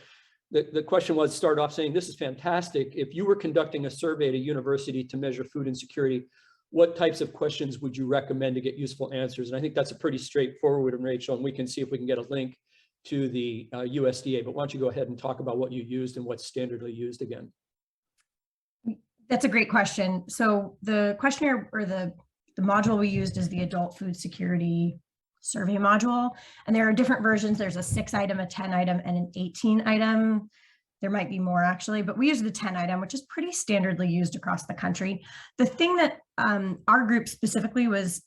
the question was, start off saying, this is fantastic. If you were conducting a survey at a university to measure food insecurity, what types of questions would you recommend to get useful answers? And I think that's a pretty straightforward one, Rachel, and we can see if we can get a link to the USDA. But why don't you go ahead and talk about what you used and what's standardly used again? That's a great question. So the questionnaire, or the module we used, is the Adult Food Security Survey module. And there are different versions. There's a 6-item, a 10-item, and an 18-item. There might be more actually, but we use the 10-item, which is pretty standardly used across the country. The thing that our group specifically was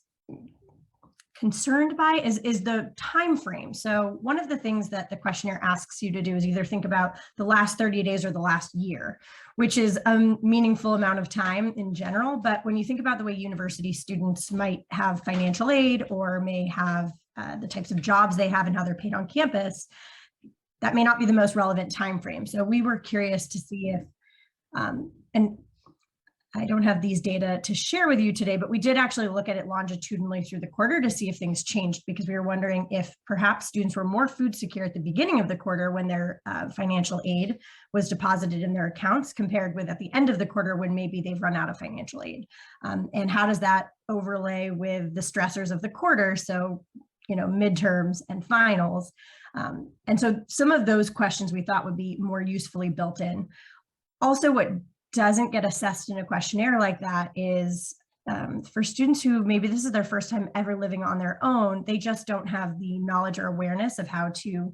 concerned by is the time frame. So one of the things that the questionnaire asks you to do is either think about the last 30 days or the last year, which is a meaningful amount of time in general. But when you think about the way university students might have financial aid or may have the types of jobs they have and how they're paid on campus, that may not be the most relevant time frame. So we were curious to see if, and I don't have these data to share with you today, but we did actually look at it longitudinally through the quarter to see if things changed, because we were wondering if perhaps students were more food secure at the beginning of the quarter when their financial aid was deposited in their accounts compared with at the end of the quarter when maybe they've run out of financial aid. And how does that overlay with the stressors of the quarter? So, midterms and finals. And so some of those questions we thought would be more usefully built in. Also, what doesn't get assessed in a questionnaire like that is for students who maybe this is their first time ever living on their own, they just don't have the knowledge or awareness of how to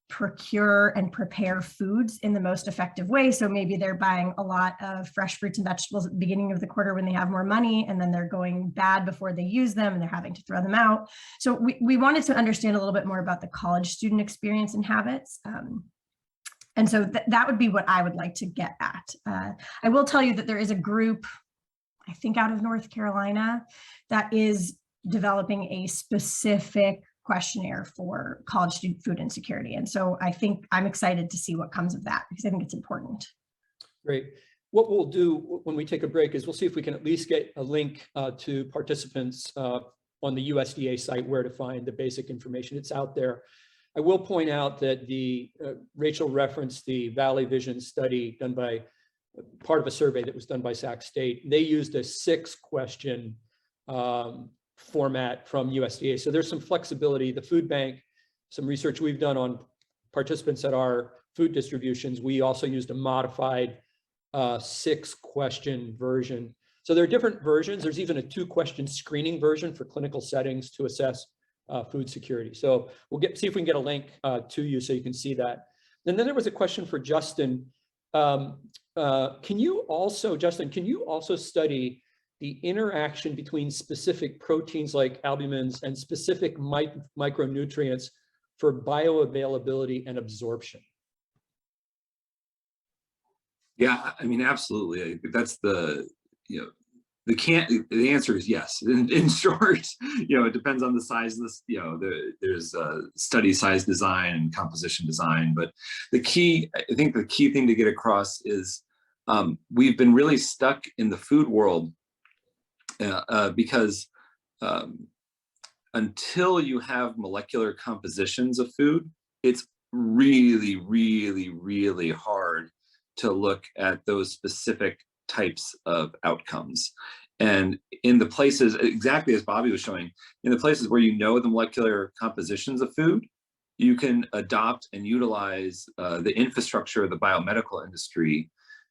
procure and prepare foods in the most effective way. So maybe they're buying a lot of fresh fruits and vegetables at the beginning of the quarter when they have more money, and then they're going bad before they use them and they're having to throw them out. So we wanted to understand a little bit more about the college student experience and habits. And so that would be what I would like to get at. I will tell you that there is a group, I think out of North Carolina, that is developing a specific questionnaire for college student food insecurity. And so I think I'm excited to see what comes of that, because I think it's important. Great. What we'll do when we take a break is we'll see if we can at least get a link to participants on the USDA site where to find the basic information. It's out there. I will point out that Rachel referenced the Valley Vision study done by part of a survey that was done by Sac State. They used a 6-question format from USDA. So there's some flexibility. The food bank, some research we've done on participants at our food distributions, we also used a modified 6-question version. So there are different versions. There's even a 2-question screening version for clinical settings to assess food security. So we'll see if we can get a link to you so you can see that. And then there was a question for Justin. Can you also study the interaction between specific proteins like albumins and specific micronutrients for bioavailability and absorption? Yeah, I mean, absolutely. That's the answer is yes. In short, it depends on the size of this, there's study size design and composition design, but I think the key thing to get across is we've been really stuck in the food world because until you have molecular compositions of food, it's really, really, really hard to look at those specific types of outcomes. And in the places, exactly as Bobby was showing, in the places where the molecular compositions of food, you can adopt and utilize the infrastructure of the biomedical industry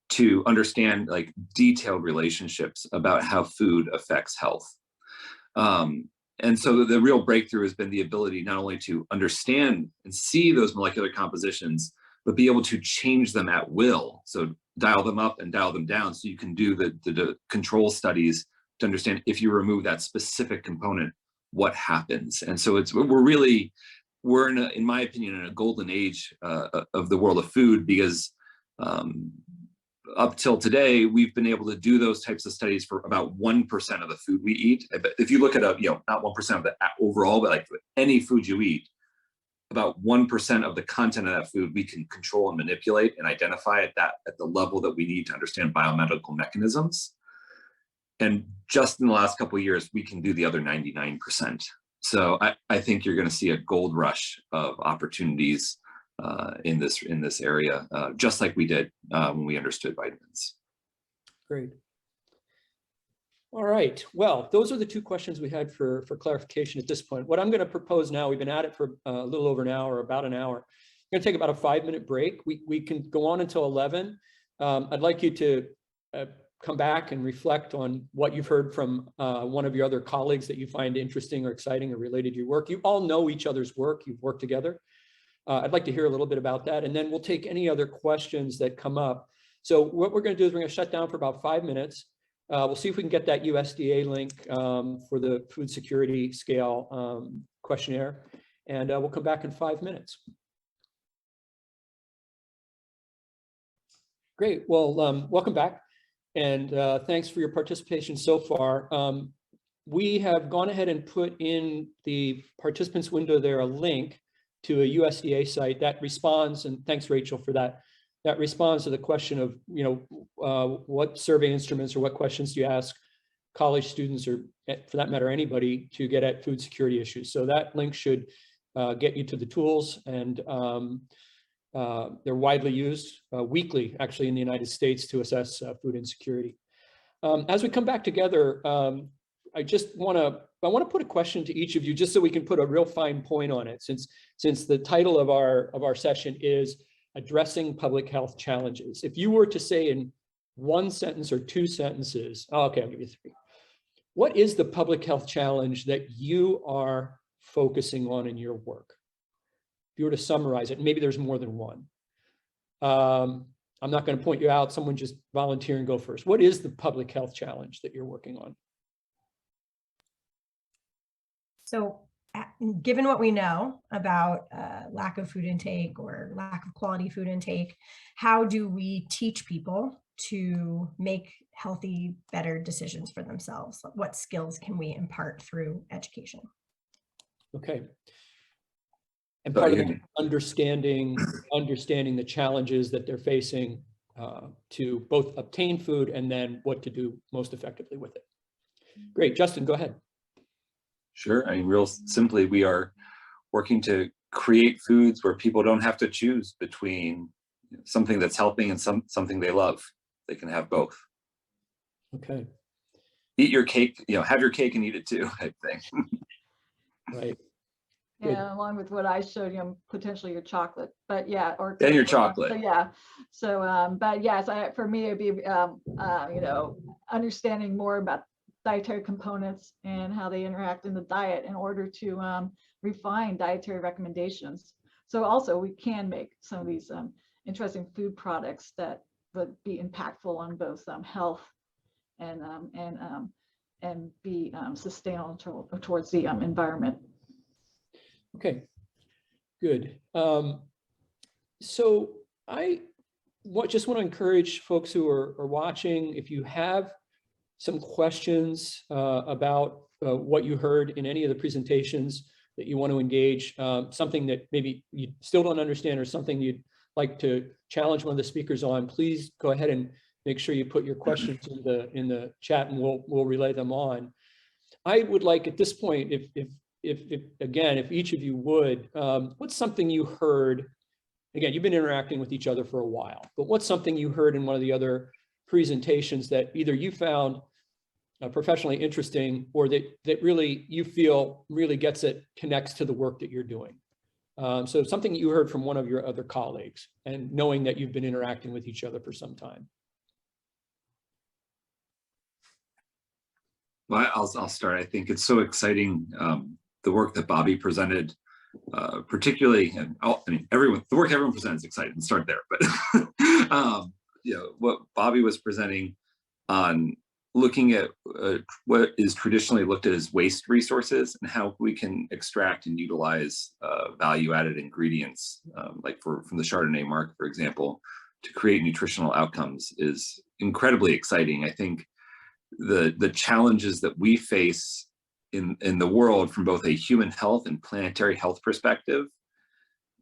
to understand like detailed relationships about how food affects health. And so the real breakthrough has been the ability not only to understand and see those molecular compositions, but be able to change them at will. So dial them up and dial them down so you can do the control studies to understand if you remove that specific component, what happens. And so we're in my opinion, in a golden age of the world of food, because up till today, we've been able to do those types of studies for about 1% of the food we eat. But if you look at not 1% of the overall, but like any food you eat, about 1% of the content of that food we can control and manipulate and identify at the level that we need to understand biomedical mechanisms. And just in the last couple of years, we can do the other 99%. So I think you're going to see a gold rush of opportunities in this area, just like we did when we understood vitamins. Great. All right. Well, those are the 2 questions we had for clarification at this point. What I'm going to propose now, we've been at it for a little over an hour, about an hour. I'm going to take about a 5-minute break. We can go on until 11. I'd like you to come back and reflect on what you've heard from one of your other colleagues that you find interesting or exciting or related to your work. You all know each other's work. You've worked together. I'd like to hear a little bit about that. And then we'll take any other questions that come up. So what we're going to do is we're going to shut down for about 5 minutes. We'll see if we can get that USDA link for the food security scale questionnaire, and we'll come back in 5 minutes. Great. Well, welcome back, and thanks for your participation so far. We have gone ahead and put in the participants window there a link to a USDA site that responds, and thanks, Rachel, for that, that responds to the question of, what survey instruments or what questions do you ask college students, or for that matter, anybody, to get at food security issues. So that link should get you to the tools, and they're widely used weekly, actually, in the United States to assess food insecurity. As we come back together, I want to put a question to each of you, just so we can put a real fine point on it, since the title of our session is Addressing Public Health Challenges. If you were to say in one sentence or two sentences, okay, I'll give you three. What is the public health challenge that you are focusing on in your work? If you were to summarize it, and maybe there's more than one. I'm not going to point you out. Someone just volunteer and go first. What is the public health challenge that you're working on? So given what we know about lack of food intake or lack of quality food intake, how do we teach people to make healthy, better decisions for themselves? What skills can we impart through education? Okay. And part of understanding the challenges that they're facing to both obtain food and then what to do most effectively with it. Great, Justin, go ahead. Sure. I mean, real simply, we are working to create foods where people don't have to choose between something that's helping and something they love. They can have both. Okay. Eat your cake, have your cake and eat it too, I think. Right. Yeah, good. Along with what I showed you, potentially your chocolate, but yeah, or and your chocolate. So, yeah. So, but yes, for me, it'd be, understanding more about dietary components and how they interact in the diet in order to refine dietary recommendations. So also we can make some of these interesting food products that would be impactful on both health and be sustainable towards the environment. Okay, good. So I just want to encourage folks who are watching, if you have some questions about what you heard in any of the presentations that you want to engage, something that maybe you still don't understand or something you'd like to challenge one of the speakers on, please go ahead and make sure you put your questions in the chat, and we'll relay them on. I would like at this point, if each of you would, what's something you heard? Again, you've been interacting with each other for a while, but what's something you heard in one of the other presentations that either you found professionally interesting, or that really you feel really connects to the work that you're doing? So something you heard from one of your other colleagues, and knowing that you've been interacting with each other for some time. Well, I'll start. I think it's so exciting, the work that Bobby presented, particularly, and the work everyone presents is exciting. Start there, but what Bobby was presenting on looking at what is traditionally looked at as waste resources and how we can extract and utilize value-added ingredients, like from the Chardonnay mark, for example, to create nutritional outcomes is incredibly exciting. I think the challenges that we face in the world from both a human health and planetary health perspective,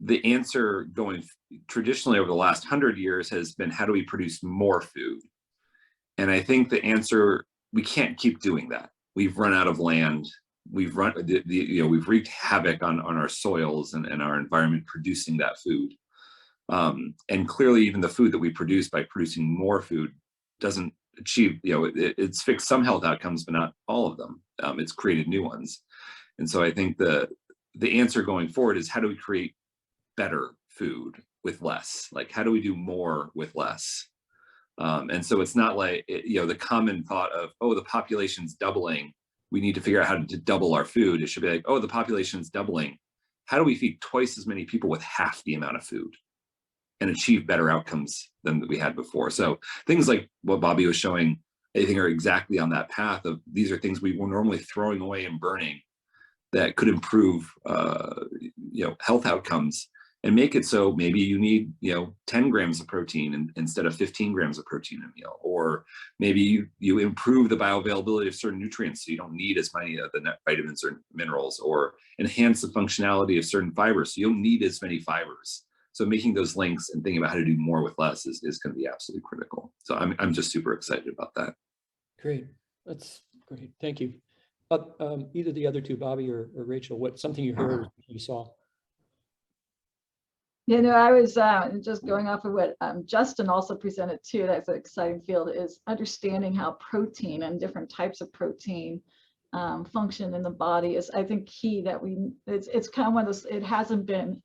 the answer going traditionally over the last 100 years has been, how do we produce more food? And I think the answer, we can't keep doing that. We've run out of land. We've we've wreaked havoc on our soils and our environment producing that food. And clearly, even the food that we produce by producing more food doesn't achieve, it's fixed some health outcomes, but not all of them. It's created new ones. And so I think the answer going forward is, how do we create better food with less? Like, how do we do more with less? And so it's not like, the common thought of, oh, the population's doubling, we need to figure out how to double our food. It should be like, oh, the population's doubling, how do we feed twice as many people with half the amount of food and achieve better outcomes than we had before? So things like what Bobby was showing, I think, are exactly on that path of, these are things we were normally throwing away and burning that could improve health outcomes and make it so maybe you need, 10 grams of protein instead of 15 grams of protein in a meal, or maybe you improve the bioavailability of certain nutrients so you don't need as many of the vitamins or minerals, or enhance the functionality of certain fibers so you don't need as many fibers. So making those links and thinking about how to do more with less is going to be absolutely critical. So I'm just super excited about that. Great. That's great. Thank you. Either the other two, Bobby or Rachel, what something you heard, you saw? I was just going off of what Justin also presented too. That's an exciting field, is understanding how protein and different types of protein function in the body is, I think, key. That it's kind of one of those, it hasn't been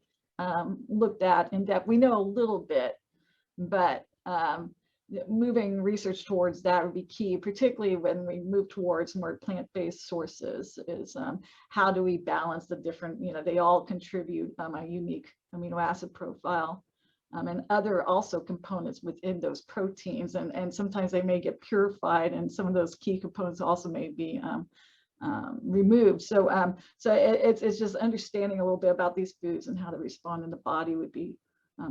looked at in depth. We know a little bit, but moving research towards that would be key, particularly when we move towards more plant-based sources. Is how do we balance the different, they all contribute a unique amino acid profile, and other also components within those proteins, and sometimes they may get purified, and some of those key components also may be removed. So it's just understanding a little bit about these foods and how they respond in the body would be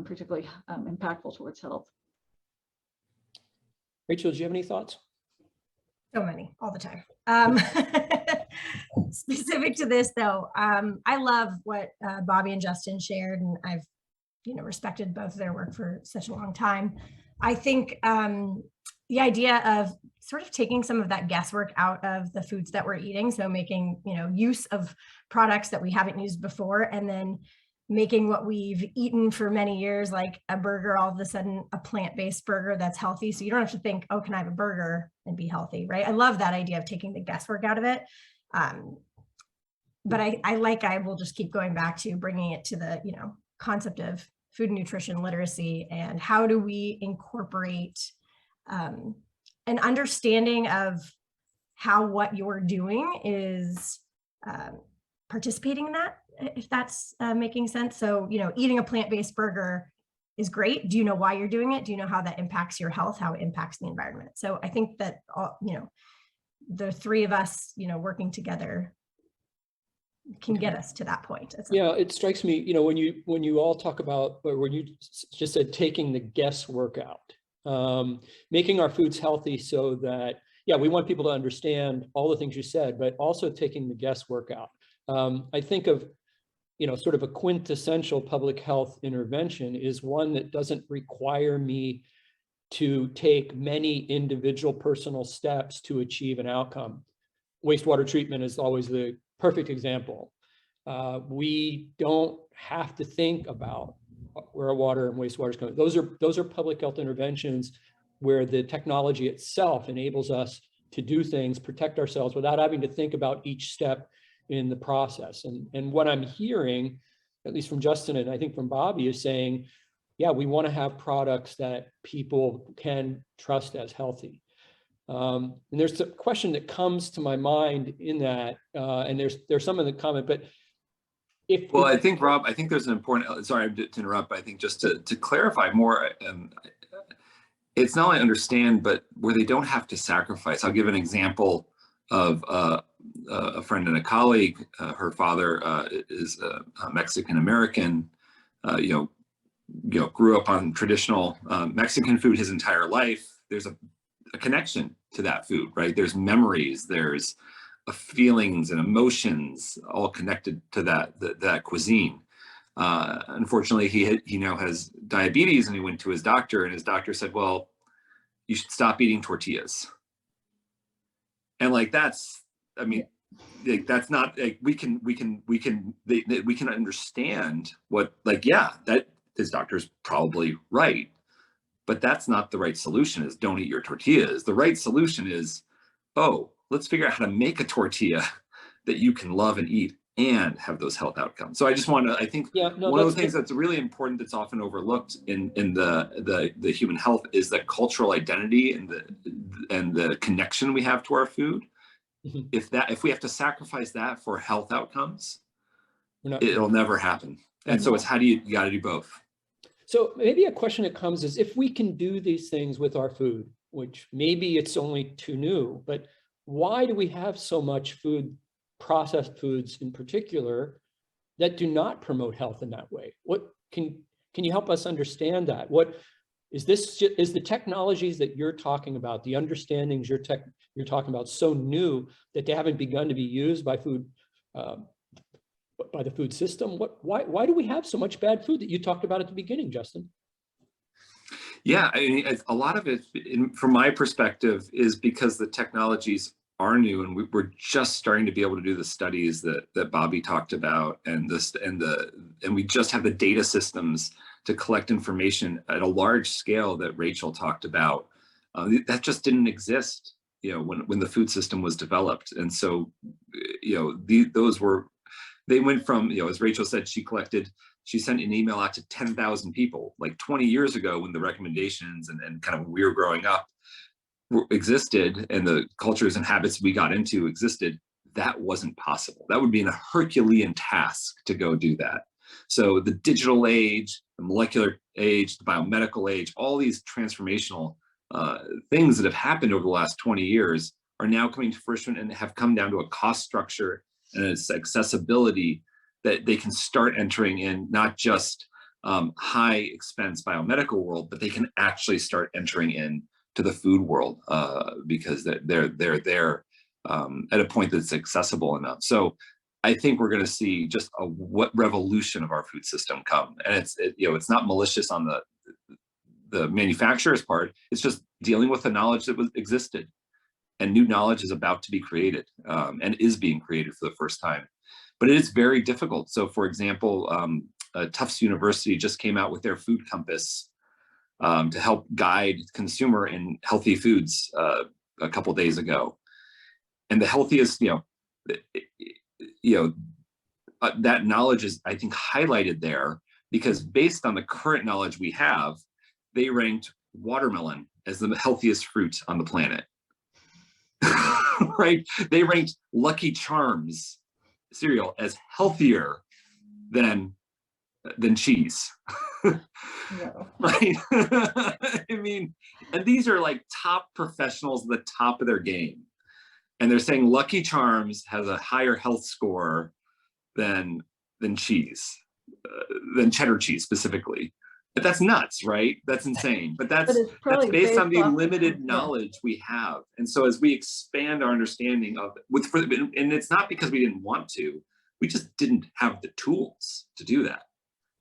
particularly impactful towards health. Rachel, do you have any thoughts? So many, all the time. Specific to this though, I love what Bobby and Justin shared, and I've respected both of their work for such a long time. I think the idea of sort of taking some of that guesswork out of the foods that we're eating, so making use of products that we haven't used before, and then making what we've eaten for many years, like a burger, all of a sudden a plant-based burger that's healthy. So you don't have to think, oh, can I have a burger and be healthy, right? I love that idea of taking the guesswork out of it. But I will just keep going back to bringing it to the, concept of food and nutrition literacy, and how do we incorporate an understanding of how what you're doing is participating in that, if that's making sense. So, eating a plant-based burger is great. Do you know why you're doing it? Do you know how that impacts your health, how it impacts the environment? So I think that, the three of us, working together can get us to that point. Yeah, it strikes me, when you all talk about, or when you just said taking the guesswork out, making our foods healthy so that, we want people to understand all the things you said, but also taking the guesswork out. I think of, sort of a quintessential public health intervention is one that doesn't require me to take many individual personal steps to achieve an outcome. Wastewater treatment is always the perfect example. We don't have to think about where our water and wastewater is coming. Those are public health interventions where the technology itself enables us to do things, protect ourselves without having to think about each step in the process. And what I'm hearing, at least from Justin and I think from Bobby, is saying, we want to have products that people can trust as healthy. And there's a question that comes to my mind in that, and there's some in the comment, but I think, Rob, there's an important, sorry to interrupt, but I think just to clarify more, it's not only understand, but where they don't have to sacrifice. I'll give an example of a friend and a colleague. Her father is a Mexican American, grew up on traditional Mexican food his entire life. There's a connection to that food, right? There's memories, there's feelings and emotions all connected to that cuisine. Unfortunately, he now has diabetes, and he went to his doctor, and his doctor said, well, you should stop eating tortillas. And that's not, we can understand what, that his doctor's probably right, but that's not the right solution. Is don't eat your tortillas. The right solution is, let's figure out how to make a tortilla that you can love and eat and have those health outcomes. So I just want to, I think one of the things that's really important that's often overlooked in the human health is the cultural identity and the connection we have to our food. Mm-hmm. If we have to sacrifice that for health outcomes, it'll never happen. And so it's you got to do both. So maybe a question that comes is, if we can do these things with our food, which maybe it's only too new, but why do we have so much food, processed foods in particular, that do not promote health in that way? can you help us understand that? What is this? Is the technologies that you're talking about, the understandings you're talking about, so new that they haven't begun to be used by by the food system? Why do we have so much bad food that you talked about at the beginning, Justin? Yeah, I mean, a lot of it, from my perspective, is because the technologies are new, and we're just starting to be able to do the studies that Bobby talked about, and we just have the data systems to collect information at a large scale that Rachel talked about. That just didn't exist, when the food system was developed, and so, they went from, as Rachel said, she sent an email out to 10,000 people, like 20 years ago, when the recommendations and kind of when we were growing up existed, and the cultures and habits we got into existed. That wasn't possible. That would be a Herculean task to go do that. So the digital age, the molecular age, the biomedical age, all these transformational things that have happened over the last 20 years are now coming to fruition and have come down to a cost structure and its accessibility that they can start entering in not just high expense biomedical world, but they can actually start entering in to the food world because they're there at a point that's accessible enough. So I think we're going to see just what revolution of our food system come, and it's not malicious on the manufacturer's part. It's just dealing with the knowledge that existed, and new knowledge is about to be created and is being created for the first time. But it is very difficult. So, for example, Tufts University just came out with their food compass to help guide consumer in healthy foods a couple days ago, and the healthiest, that knowledge is, I think, highlighted there because based on the current knowledge we have, they ranked watermelon as the healthiest fruit on the planet. Right? They ranked Lucky Charms cereal as healthier than cheese. No. Right? I mean, and these are like top professionals at the top of their game. And they're saying Lucky Charms has a higher health score than cheese, than cheddar cheese specifically. But that's nuts, right? That's insane. But that's based on the limited knowledge we have. And so as we expand our understanding of and it's not because we didn't want to, we just didn't have the tools to do that.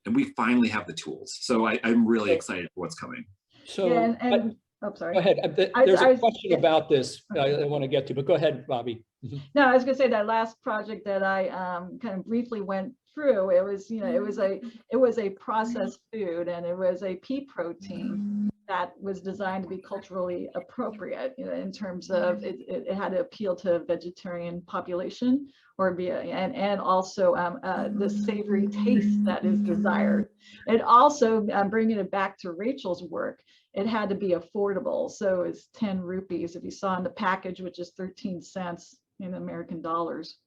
And we finally have the tools. So I'm really excited for what's coming. So Yeah, oh, sorry. go ahead. There's a question about this I want to get to, but go ahead, Bobby. No, I was going to say that last project that I kind of briefly went through, it was a processed food, and it was a pea protein that was designed to be culturally appropriate, in terms of it had to appeal to a vegetarian population and also the savory taste that is desired. It also, bringing it back to Rachel's work, it had to be affordable. So it's 10 rupees if you saw in the package, which is 13 cents in American dollars.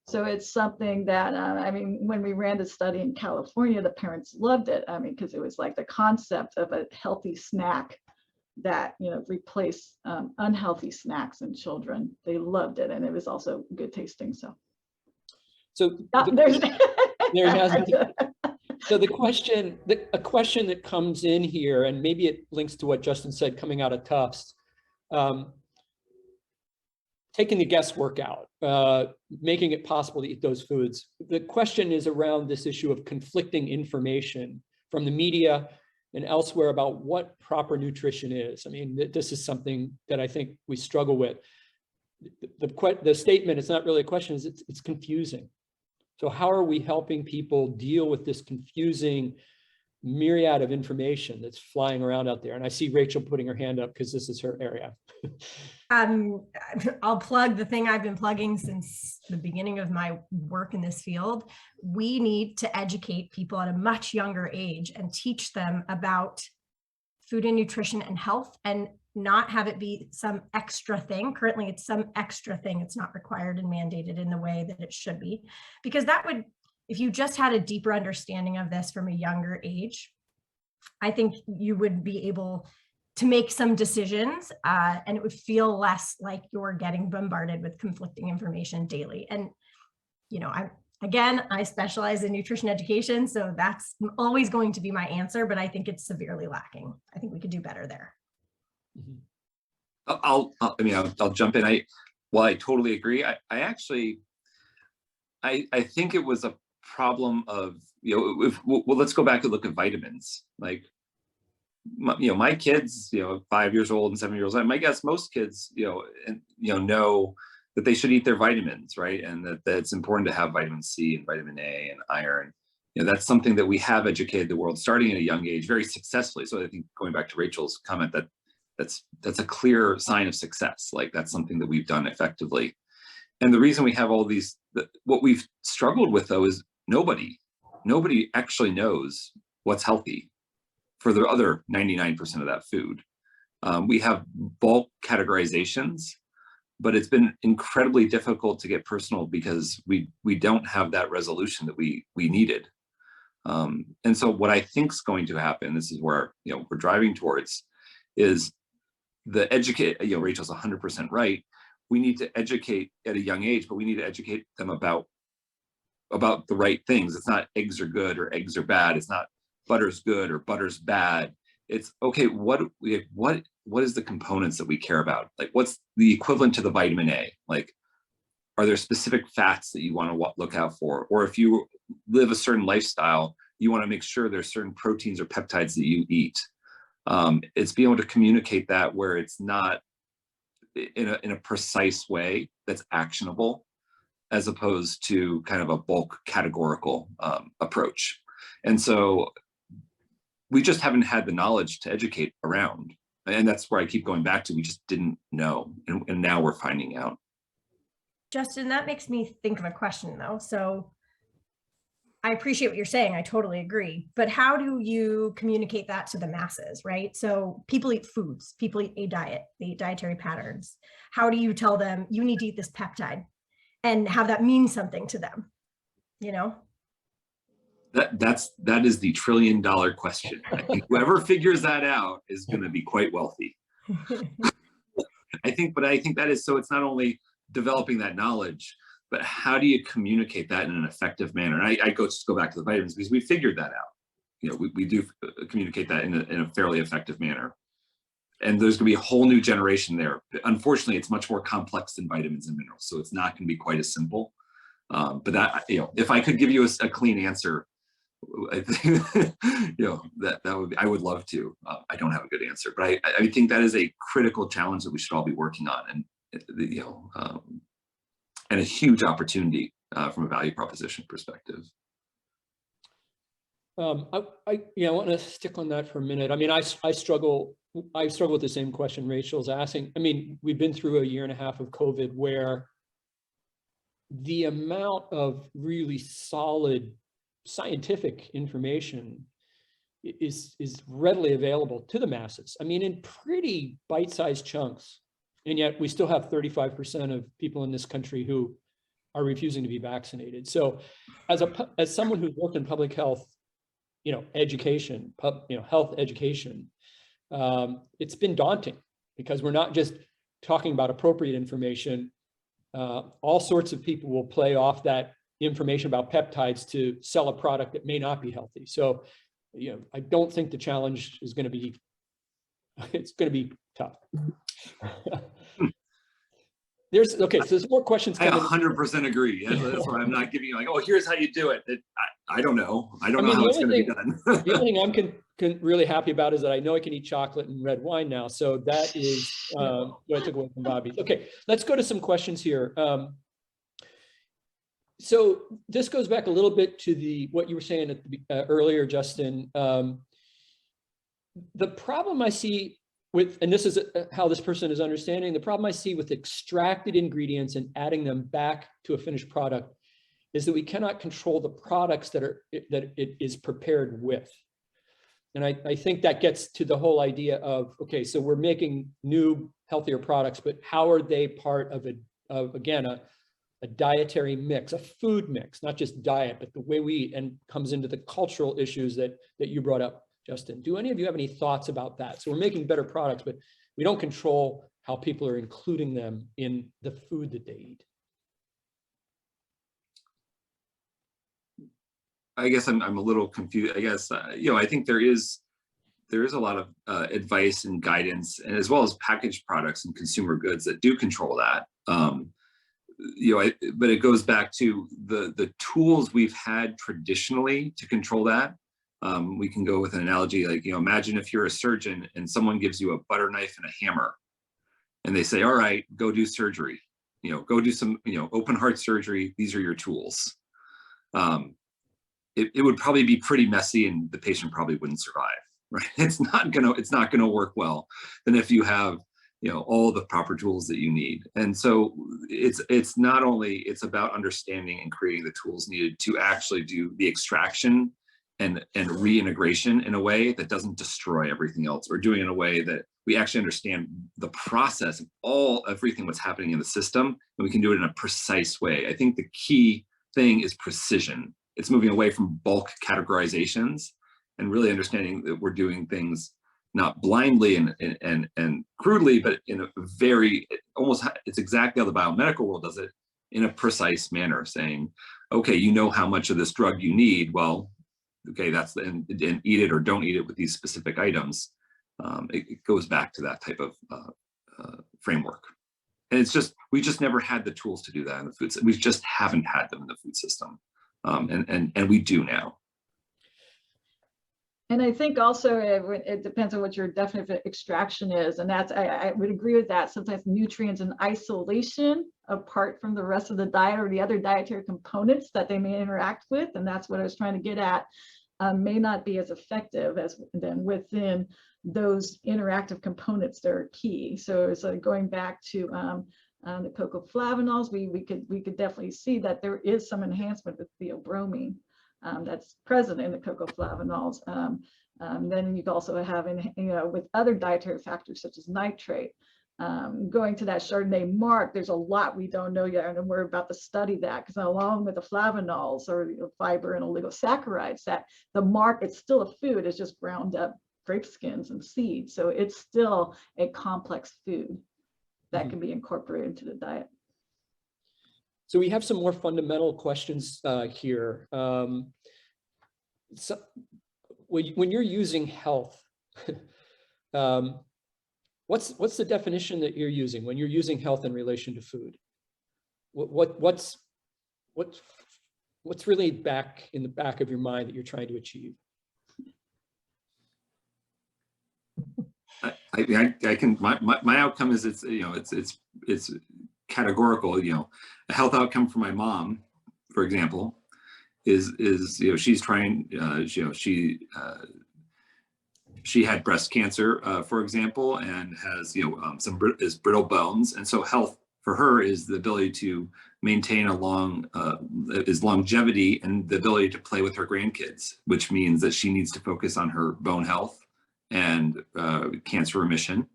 So it's something that, when we ran the study in California, the parents loved it. Because it was like the concept of a healthy snack that, replaced unhealthy snacks in children. They loved it. And it was also good tasting. So there has been. So a question that comes in here, and maybe it links to what Justin said coming out of Tufts, taking the guesswork out, making it possible to eat those foods. The question is around this issue of conflicting information from the media and elsewhere about what proper nutrition is. This is something that I think we struggle with. The statement, it's not really a question, is it's confusing. So how are we helping people deal with this confusing myriad of information that's flying around out there? And I see Rachel putting her hand up because this is her area. I'll plug the thing I've been plugging since the beginning of my work in this field. We need to educate people at a much younger age and teach them about food and nutrition and health, and not have it be some extra thing. Currently, it's some extra thing. It's not required and mandated in the way that it should be, because that would, if you just had a deeper understanding of this from a younger age, I think you would be able to make some decisions, and it would feel less like you're getting bombarded with conflicting information daily. And, Again, I specialize in nutrition education, so that's always going to be my answer, but I think it's severely lacking. I think we could do better there. I'll jump in. While I totally agree, I think it was a problem of, let's go back and look at vitamins. Like, my kids, 5 years old and 7 years old, my guess most kids, know that they should eat their vitamins, right? And that it's important to have vitamin C and vitamin A and iron. That's something that we have educated the world starting at a young age very successfully. So I think going back to Rachel's comment, that's a clear sign of success. Like, that's something that we've done effectively. And the reason we have all these, what we've struggled with though is nobody actually knows what's healthy for the other 99% of that food. We have bulk categorizations, but it's been incredibly difficult to get personal because we don't have that resolution that we needed. And so what I think is going to happen, this is where we're driving towards, is the educate. Rachel's 100% right. We need to educate at a young age, but we need to educate them about the right things. It's not eggs are good or eggs are bad. It's not butter's good or butter's bad. It's okay. What is the components that we care about? Like, what's the equivalent to the vitamin A? Like, are there specific fats that you want to look out for? Or if you live a certain lifestyle, you want to make sure there's certain proteins or peptides that you eat. It's being able to communicate that where it's not in a precise way that's actionable, as opposed to kind of a bulk categorical approach. And so we just haven't had the knowledge to educate around. And that's where I keep going back to, we just didn't know. And now we're finding out. Justin, that makes me think of a question though. So I appreciate what you're saying. I totally agree. But how do you communicate that to the masses, right? So people eat foods, people eat a diet, they eat dietary patterns. How do you tell them you need to eat this peptide and have that mean something to them? That is the $1 trillion question. I think whoever figures that out is going to be quite wealthy. I think that is, so it's not only developing that knowledge, but how do you communicate that in an effective manner? And I just go back to the vitamins, because we figured that out. We do communicate that in a fairly effective manner. And there's going to be a whole new generation there. Unfortunately, it's much more complex than vitamins and minerals, so it's not going to be quite as simple. But that, if I could give you a clean answer, I think that would be, I would love to. I don't have a good answer, but I think that is a critical challenge that we should all be working on, and a huge opportunity from a value proposition perspective. I want to stick on that for a minute. I mean, I struggle with the same question Rachel's asking. I mean, we've been through a year and a half of COVID where the amount of really solid scientific information is readily available to the masses. I mean, in pretty bite-sized chunks. And yet we still have 35% of people in this country who are refusing to be vaccinated. So as someone who's worked in public health, education, health education, it's been daunting, because we're not just talking about appropriate information. All sorts of people will play off that information about peptides to sell a product that may not be healthy. So, I don't think the challenge is going to be, it's going to be tough. So there's more questions I coming. 100% agree. That's why I'm not giving you like, oh, here's how you do it. I don't know. I don't know how it's going to be done. The only thing I'm really happy about is that I know I can eat chocolate and red wine now. So that is what I took away from Bobby. Okay, let's go to some questions here. So this goes back a little bit to what you were saying at earlier, Justin. The problem I see with, and this is how this person is understanding, the problem I see with extracted ingredients and adding them back to a finished product is that we cannot control the products that it is prepared with. And I think that gets to the whole idea of, okay, so we're making new, healthier products, but how are they part of a dietary mix, a food mix, not just diet, but the way we eat, and comes into the cultural issues that you brought up, Justin. Do any of you have any thoughts about that? So we're making better products, but we don't control how people are including them in the food that they eat. I guess I'm a little confused. I guess, I think there is a lot of advice and guidance, and as well as packaged products and consumer goods that do control that. But it goes back to the tools we've had traditionally to control that. We can go with an analogy like, imagine if you're a surgeon and someone gives you a butter knife and a hammer, and they say, all right, go do surgery, go do some, open heart surgery. These are your tools. It would probably be pretty messy, and the patient probably wouldn't survive, right? It's not gonna work well than if you have, all the proper tools that you need. And so it's not only, it's about understanding and creating the tools needed to actually do the extraction and reintegration in a way that doesn't destroy everything else, or doing it in a way that we actually understand the process of everything that's happening in the system, and we can do it in a precise way. I think the key thing is precision. It's moving away from bulk categorizations and really understanding that we're doing things not blindly and crudely, but in a very, it's exactly how the biomedical world does it, in a precise manner, saying, okay, how much of this drug you need. Well, okay, and eat it or don't eat it with these specific items. It goes back to that type of framework. And we just never had the tools to do that in the food system. We just haven't had them in the food system. And we do now. And I think also it depends on what your definition of extraction is. And that's, I would agree with that. Sometimes nutrients in isolation, apart from the rest of the diet or the other dietary components that they may interact with, and that's what I was trying to get at, may not be as effective as then within those interactive components that are key. So it's going back to the cocoflavanols, we could definitely see that there is some enhancement with theobromine. That's present in the cocoflavanols. Then you also have, with other dietary factors such as nitrate. Going to that Chardonnay mark, there's a lot we don't know yet, and we're about to study that, because along with the flavanols or fiber and oligosaccharides, that the mark, it's still a food, it's just ground up grape skins and seeds. So it's still a complex food that can be incorporated into the diet. So we have some more fundamental questions here. So when you're using health, what's the definition that you're using when you're using health in relation to food? What's really back in the back of your mind that you're trying to achieve? I can, my outcome is it's categorical. A health outcome for my mom, for example, is she's trying, she had breast cancer, for example, and has is brittle bones, and so health for her is the ability to maintain is longevity and the ability to play with her grandkids, which means that she needs to focus on her bone health and cancer remission,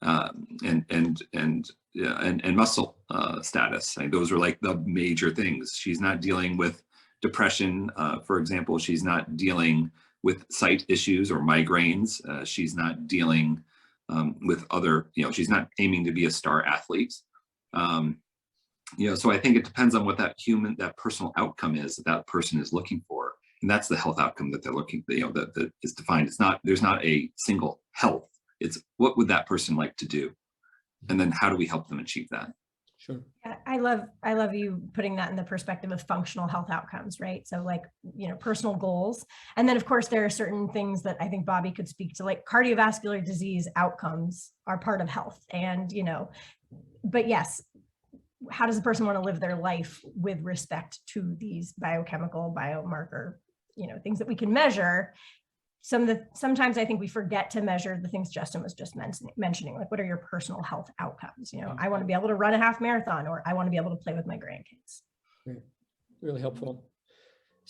and muscle status. Those are like the major things. She's not dealing with depression, for example. She's not dealing with sight issues or migraines. She's not dealing with other, she's not aiming to be a star athlete. So I think it depends on what that personal outcome is that person is looking for. And that's the health outcome that they're looking, that is defined. There's not a single health. It's what would that person like to do? And then how do we help them achieve that? Sure. Yeah, I love you putting that in the perspective of functional health outcomes, right? So like, personal goals. And then of course, there are certain things that I think Bobby could speak to, like cardiovascular disease outcomes are part of health. And, but yes, how does a person want to live their life with respect to these biochemical, biomarker, things that we can measure? Sometimes I think we forget to measure the things Justin was just mentioning, like what are your personal health outcomes? I want to be able to run a half marathon, or I want to be able to play with my grandkids. Great. Really helpful.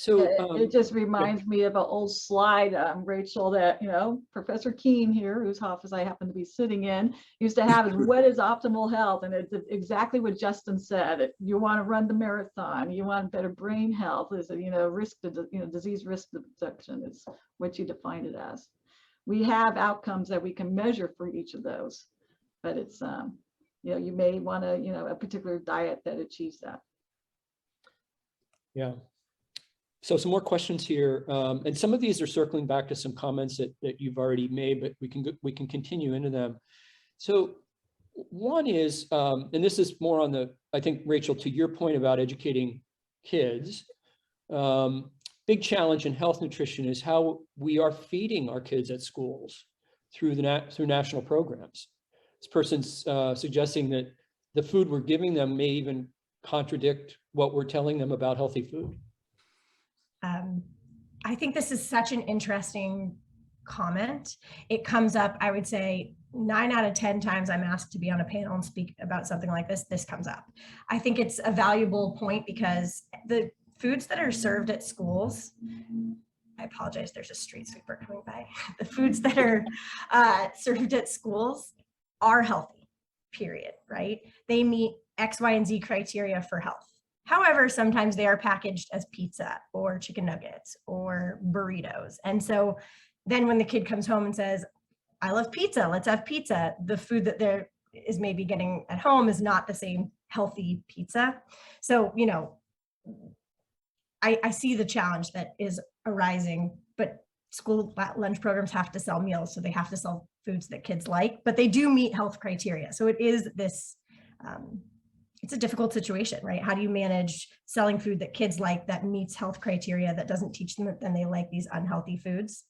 So it just reminds me of an old slide, Rachel, that, Professor Keene here, whose office I happen to be sitting in, used to have, is what is optimal health? And it's exactly what Justin said. If you want to run the marathon, you want better brain health, is risk to, disease risk reduction is what you define it as. We have outcomes that we can measure for each of those, but it's, you may want a particular diet that achieves that. Yeah. So some more questions here, and some of these are circling back to some comments that you've already made, but we can continue into them. So one is, and this is more on the, I think, Rachel, to your point about educating kids, big challenge in health nutrition is how we are feeding our kids at schools through national programs. This person's suggesting that the food we're giving them may even contradict what we're telling them about healthy food. I think this is such an interesting comment. It comes up, I would say, 9 out of 10 times I'm asked to be on a panel and speak about something like this comes up. I think it's a valuable point because the foods that are served at schools, I apologize, there's a street sweeper coming by. The foods that are served at schools are healthy, period, right? They meet X, Y, and Z criteria for health. However, sometimes they are packaged as pizza or chicken nuggets or burritos. And so then when the kid comes home and says, I love pizza, let's have pizza, the food that there is maybe getting at home is not the same healthy pizza. So, you know, I see the challenge that is arising, but school lunch programs have to sell meals, so they have to sell foods that kids like, but they do meet health criteria. So it is this, it's a difficult situation, right? How do you manage selling food that kids like that meets health criteria that doesn't teach them that then they like these unhealthy foods?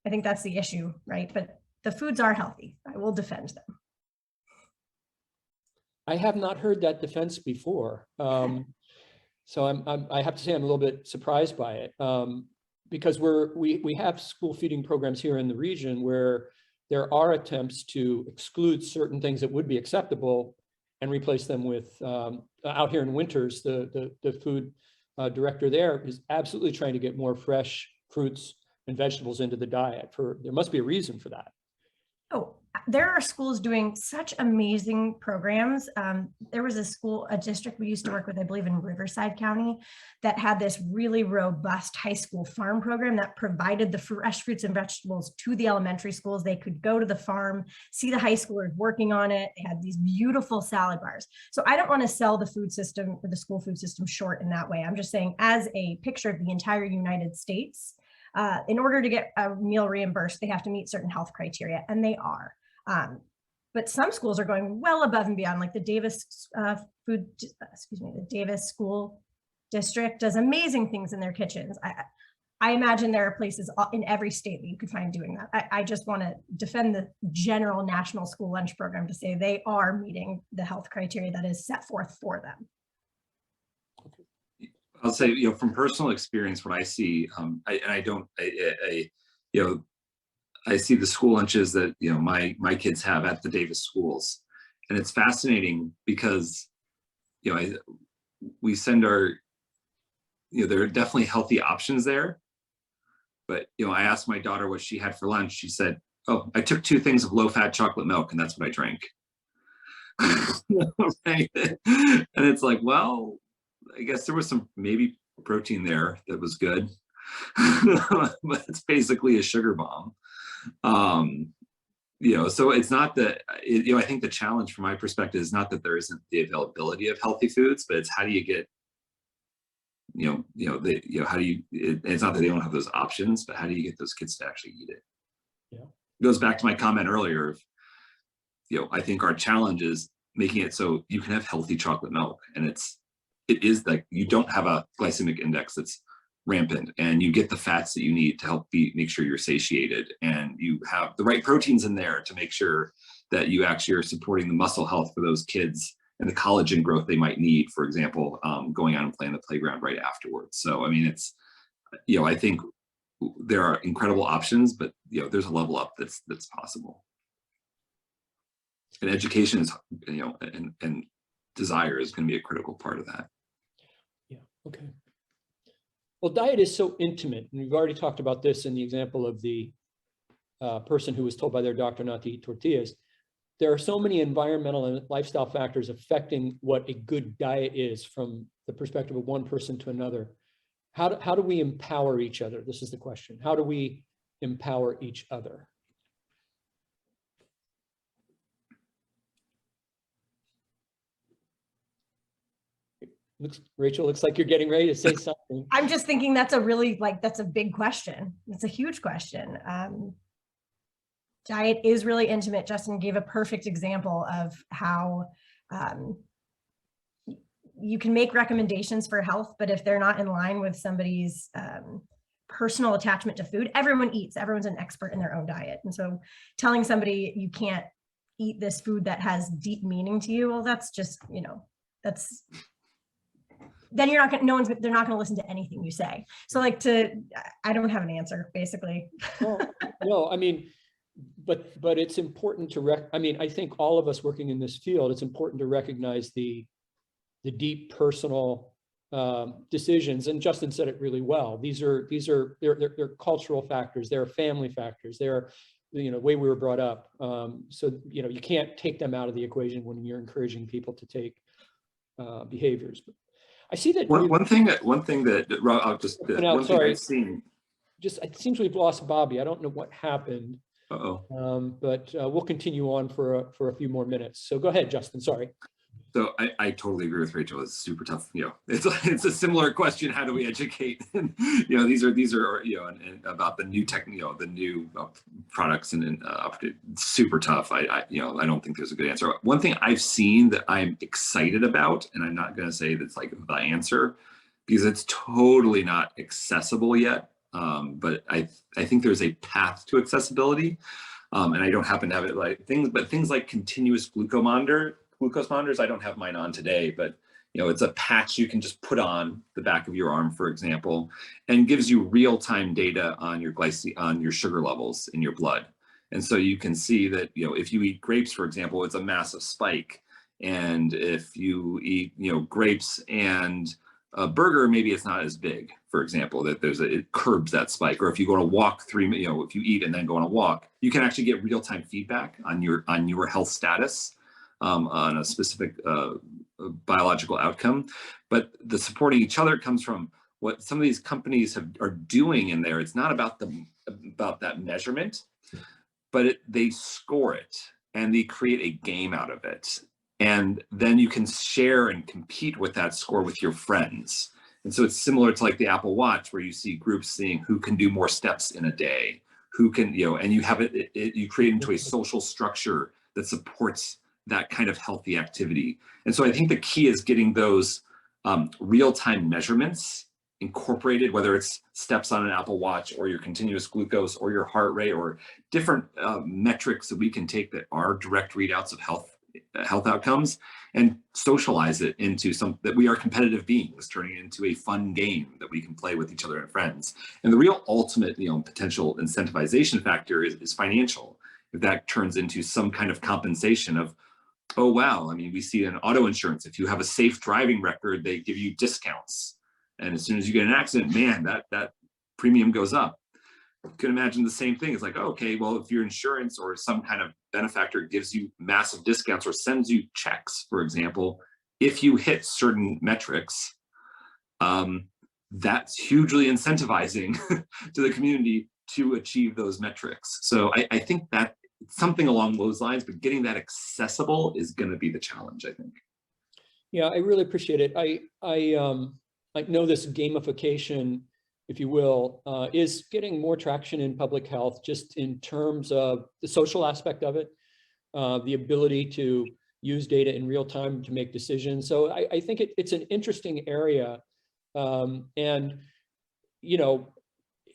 I think that's the issue, right? But the foods are healthy. I will defend them. I have not heard that defense before. So I have to say I'm a little bit surprised by it, because we have school feeding programs here in the region where there are attempts to exclude certain things that would be acceptable and replace them with, out here in Winters, the food director there is absolutely trying to get more fresh fruits and vegetables into the diet. There must be a reason for that. Oh, there are schools doing such amazing programs. There was a district we used to work with, I believe in Riverside County, that had this really robust high school farm program that provided the fresh fruits and vegetables to the elementary schools. They could go to the farm, see the high schoolers working on it. They had these beautiful salad bars. So I don't want to sell the food system or the school food system short in that way. I'm just saying, as a picture of the entire United States, in order to get a meal reimbursed, they have to meet certain health criteria, and they are. But some schools are going well above and beyond, like the Davis the Davis School District does amazing things in their kitchens. I imagine there are places in every state that you could find doing that. I just want to defend the general national school lunch program to say they are meeting the health criteria that is set forth for them. I'll say, you know, from personal experience, what I see, I see the school lunches that, you know, my kids have at the Davis schools, and it's fascinating because, you know, we send our, you know, there are definitely healthy options there, but, you know, I asked my daughter what she had for lunch. She said, "Oh, I took 2 things of low-fat chocolate milk, and that's what I drank." Right? And it's like, well, I guess there was some maybe protein there that was good, but it's basically a sugar bomb. You know, so it's not that, you know, I think the challenge from my perspective is not that there isn't the availability of healthy foods, but it's how do you get, how do you, it's not that they don't have those options, but how do you get those kids to actually eat it? Yeah. It goes back to my comment earlier of, you know, I think our challenge is making it so you can have healthy chocolate milk, and it is like you don't have a glycemic index that's rampant, and you get the fats that you need to help make sure you're satiated, and you have the right proteins in there to make sure that you actually are supporting the muscle health for those kids and the collagen growth they might need, for example, going out and playing the playground right afterwards. So, I mean, it's, you know, I think there are incredible options, but, you know, there's a level up that's possible. And education is, you know, and desire is going to be a critical part of that. Yeah, okay. Well, diet is so intimate, and we've already talked about this in the example of the person who was told by their doctor not to eat tortillas. There are so many environmental and lifestyle factors affecting what a good diet is from the perspective of one person to another. How do we empower each other? This is the question. How do we empower each other? Rachel, looks like you're getting ready to say something. I'm just thinking that's a really that's a big question. It's a huge question. Diet is really intimate. Justin gave a perfect example of how you can make recommendations for health, but if they're not in line with somebody's personal attachment to food, everyone eats, everyone's an expert in their own diet. And so telling somebody you can't eat this food that has deep meaning to you, well, that's just, that's, then you're not going to, they're not going to listen to anything you say. So I don't have an answer, basically. Well, no, I mean, but it's important to I think all of us working in this field, it's important to recognize the deep personal decisions. And Justin said it really well. They're cultural factors, they're family factors, they're the way we were brought up. So you can't take them out of the equation when you're encouraging people to take behaviors. But I see that one thing that Rob, I'll just one thing I've seen. Just it seems we've lost Bobby. I don't know what happened. But we'll continue on for a few more minutes. So go ahead, Justin. Sorry. So I totally agree with Rachel. It's super tough. It's a similar question. How do we educate? These are and about the new tech, the new products and super tough. I don't think there's a good answer. One thing I've seen that I'm excited about, and I'm not going to say that's like the answer, because it's totally not accessible yet. But I think there's a path to accessibility, and I don't happen to have it things like continuous glucose monitors. I don't have mine on today, but it's a patch you can just put on the back of your arm, for example, and gives you real-time data on your on your sugar levels in your blood. And so you can see that if you eat grapes, for example, it's a massive spike, and if you eat grapes and a burger, maybe it's not as big, for example, that it curbs that spike. Or if you go on a walk if you eat and then go on a walk, you can actually get real-time feedback on your health status on a specific biological outcome. But the supporting each other comes from what some of these companies are doing in there. It's not about that measurement, but they score it and they create a game out of it. And then you can share and compete with that score with your friends. And so it's similar to like the Apple Watch, where you see groups seeing who can do more steps in a day, who can, and you have you create into a social structure that supports that kind of healthy activity. And so I think the key is getting those real-time measurements incorporated, whether it's steps on an Apple Watch or your continuous glucose or your heart rate or different metrics that we can take that are direct readouts of health outcomes, and socialize it into that we are competitive beings, turning it into a fun game that we can play with each other and friends. And the real ultimate potential incentivization factor is financial. If that turns into some kind of compensation of, oh wow, I mean, we see in auto insurance, if you have a safe driving record, they give you discounts, and as soon as you get in an accident, man, that premium goes up. You can imagine the same thing. It's like, okay, well, if your insurance or some kind of benefactor gives you massive discounts or sends you checks, for example, if you hit certain metrics, that's hugely incentivizing to the community to achieve those metrics. So I think that something along those lines, but getting that accessible is going to be the challenge, I think. Yeah, I really appreciate it. I know this gamification, if you will, is getting more traction in public health, just in terms of the social aspect of it, the ability to use data in real time to make decisions. So I think it's an interesting area. And,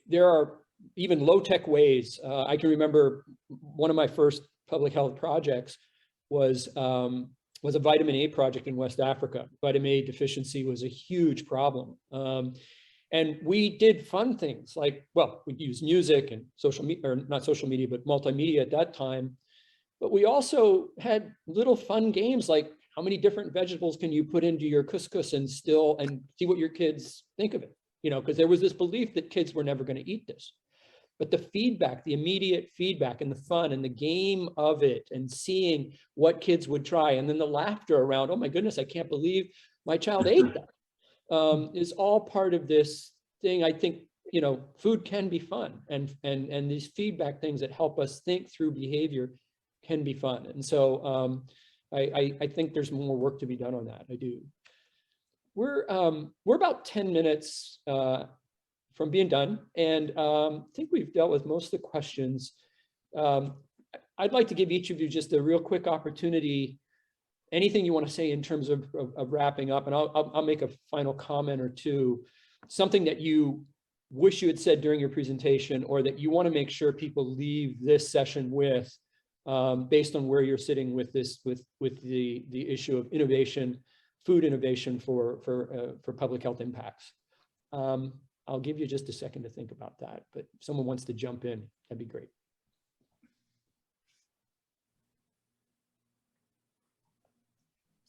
there are even low-tech ways. I can remember one of my first public health projects was a vitamin A project in West Africa. Vitamin A deficiency was a huge problem. And we did fun things like, well, we used music and social media, or not social media, but multimedia at that time. But we also had little fun games like, how many different vegetables can you put into your couscous and see what your kids think of it? Because there was this belief that kids were never going to eat this. But the feedback, the immediate feedback and the fun and the game of it, and seeing what kids would try, and then the laughter around, oh my goodness, I can't believe my child ate that, is all part of this thing. I think, food can be fun, and these feedback things that help us think through behavior can be fun. And so I think there's more work to be done on that. I do. we're about 10 minutes from being done, and I think we've dealt with most of the questions. I'd like to give each of you just a real quick opportunity. Anything you want to say in terms of wrapping up, and I'll make a final comment or two. Something that you wish you had said during your presentation, or that you want to make sure people leave this session with, based on where you're sitting with this, with the issue of innovation, food innovation for public health impacts. I'll give you just a second to think about that, but if someone wants to jump in, that'd be great.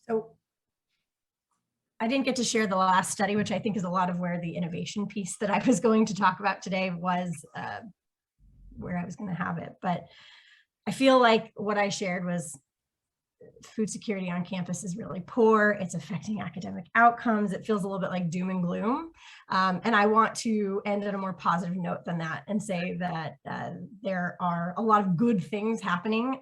So I didn't get to share the last study, which I think is a lot of where the innovation piece that I was going to talk about today was, where I was going to have it. But I feel like what I shared was food security on campus is really poor. It's affecting academic outcomes. It feels a little bit like doom and gloom. And I want to end on a more positive note than that and say that there are a lot of good things happening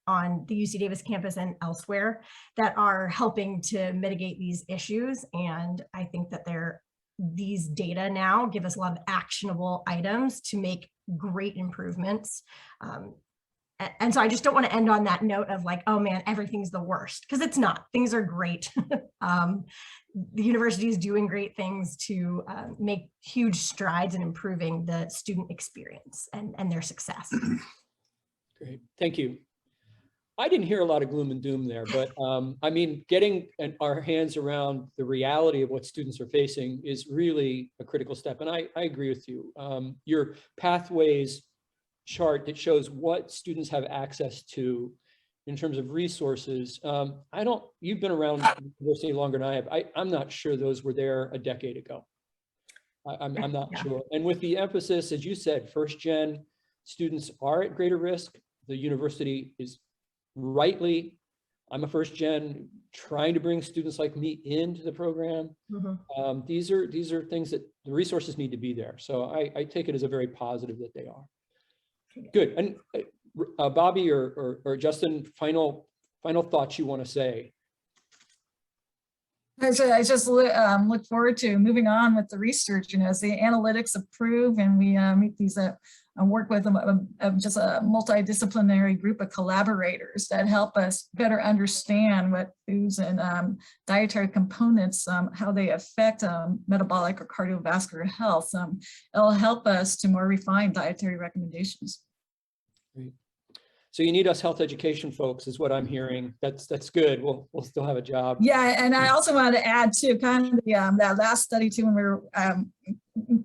on the UC Davis campus and elsewhere that are helping to mitigate these issues. And I think that these data now give us a lot of actionable items to make great improvements. And so I just don't want to end on that note of like, oh man, everything's the worst, because it's not. Things are great. The university is doing great things to make huge strides in improving the student experience and their success. Great, thank you. I didn't hear a lot of gloom and doom there, but I mean, getting our hands around the reality of what students are facing is really a critical step. And I agree with you. Your pathways chart that shows what students have access to in terms of resources. You've been around the university longer than I have. I'm not sure those were there a decade ago. I'm not sure. And with the emphasis, as you said, first gen students are at greater risk. The university is rightly, I'm a first gen, trying to bring students like me into the program. Mm-hmm. These are things that the resources need to be there. So I take it as a very positive that they are. Good. And Bobby or Justin, final thoughts you want to say? I just look forward to moving on with the research, as the analytics improve and we meet these, work with just a multidisciplinary group of collaborators that help us better understand what foods and dietary components, how they affect metabolic or cardiovascular health. It'll help us to more refine dietary recommendations. Great. So you need us health education folks, is what I'm hearing. That's good. We'll still have a job. Yeah, and I also wanted to add too, kind of the, that last study too, when we were,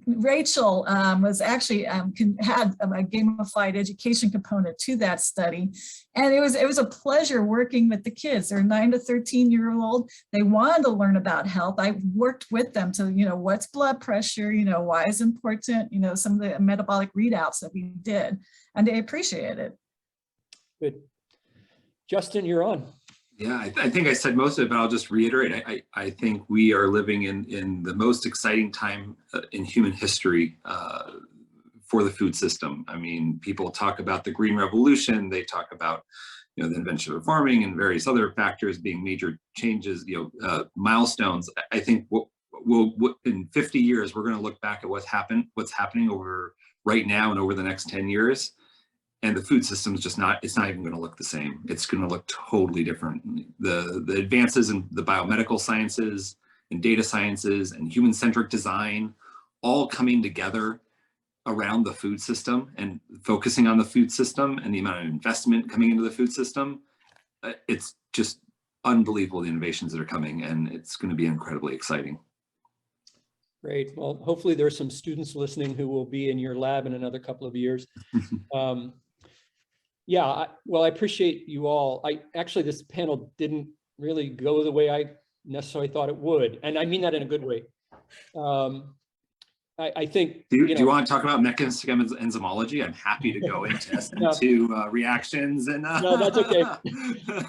Rachel was actually had a gamified education component to that study, and it was a pleasure working with the kids. They're 9 to 13-year-old. They wanted to learn about health. I worked with them to what's blood pressure, why is important, some of the metabolic readouts that we did, and they appreciated it. Good. Justin, you're on. Yeah, I think I said most of it, but I'll just reiterate. I think we are living in the most exciting time in human history for the food system. I mean, people talk about the Green Revolution. They talk about the invention of farming and various other factors being major changes, milestones. I think we'll in 50 years, we're going to look back at what's happening over right now and over the next 10 years. And the food system is just it's not even going to look the same. It's going to look totally different. The advances in the biomedical sciences and data sciences and human-centric design all coming together around the food system and focusing on the food system and the amount of investment coming into the food system. It's just unbelievable, the innovations that are coming, and it's going to be incredibly exciting. Great. Well, hopefully there's some students listening who will be in your lab in another couple of years. Yeah, well, I appreciate you all. Actually, this panel didn't really go the way I necessarily thought it would. And I mean that in a good way. I think- Do you want to talk about mechanistic enzymology? I'm happy to go into SN2 reactions. And No, that's okay.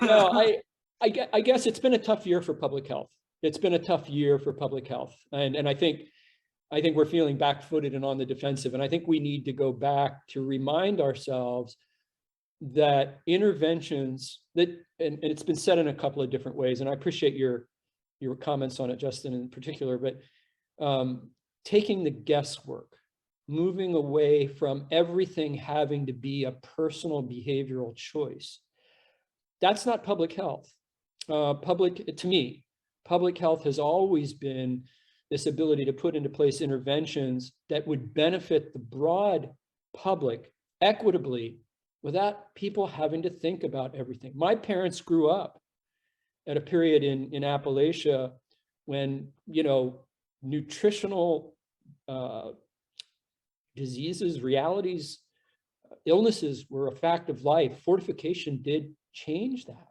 No, I guess it's been a tough year for public health. It's been a tough year for public health. And I think we're feeling back-footed and on the defensive. And I think we need to go back to remind ourselves that interventions and it's been said in a couple of different ways, and I appreciate your your comments on it, Justin, in particular, but taking the guesswork, moving away from everything having to be a personal behavioral choice. That's not public health. To me, public health has always been this ability to put into place interventions that would benefit the broad public equitably without people having to think about everything. My parents grew up at a period in Appalachia when, you know, nutritional diseases, realities, illnesses were a fact of life. Fortification did change that.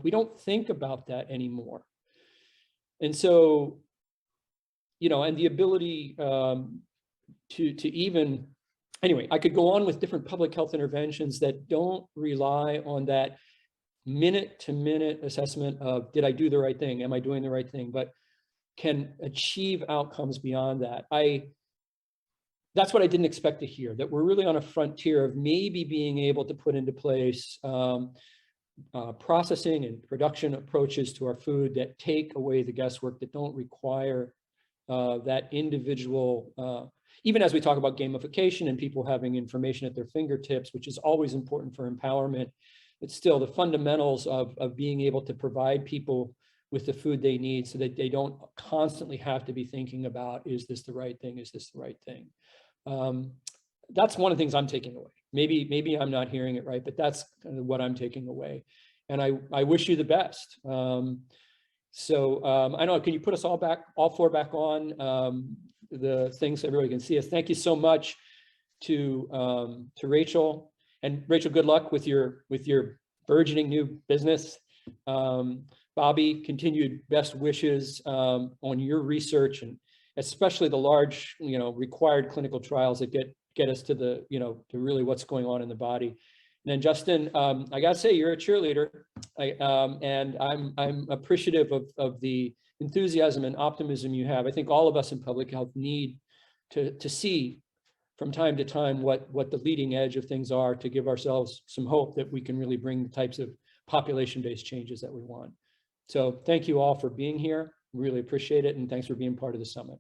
We don't think about that anymore. And so, you know, and the ability to even, anyway, I could go on with different public health interventions that don't rely on that minute-to-minute assessment of, did I do the right thing? Am I doing the right thing? But can achieve outcomes beyond that. That's what I didn't expect to hear, that we're really on a frontier of maybe being able to put into place processing and production approaches to our food that take away the guesswork, that don't require that individual, even as we talk about gamification and people having information at their fingertips, which is always important for empowerment, but still the fundamentals of being able to provide people with the food they need so that they don't constantly have to be thinking about, is this the right thing? Is this the right thing? That's one of the things I'm taking away. Maybe I'm not hearing it right, but that's kind of what I'm taking away. And I wish you the best. I know, can you put us all four back on the things so everybody can see us? Thank you so much to Rachel. And Rachel, good luck with your burgeoning new business. Bobby, continued best wishes on your research, and especially the large, you know, required clinical trials that get us to the, you know, to really what's going on in the body. And then Justin, I gotta say, you're a cheerleader, and I'm appreciative of the enthusiasm and optimism you have. I think all of us in public health need to see from time to time what the leading edge of things are, to give ourselves some hope that we can really bring the types of population-based changes that we want. So thank you all for being here. Really appreciate it. And thanks for being part of the summit.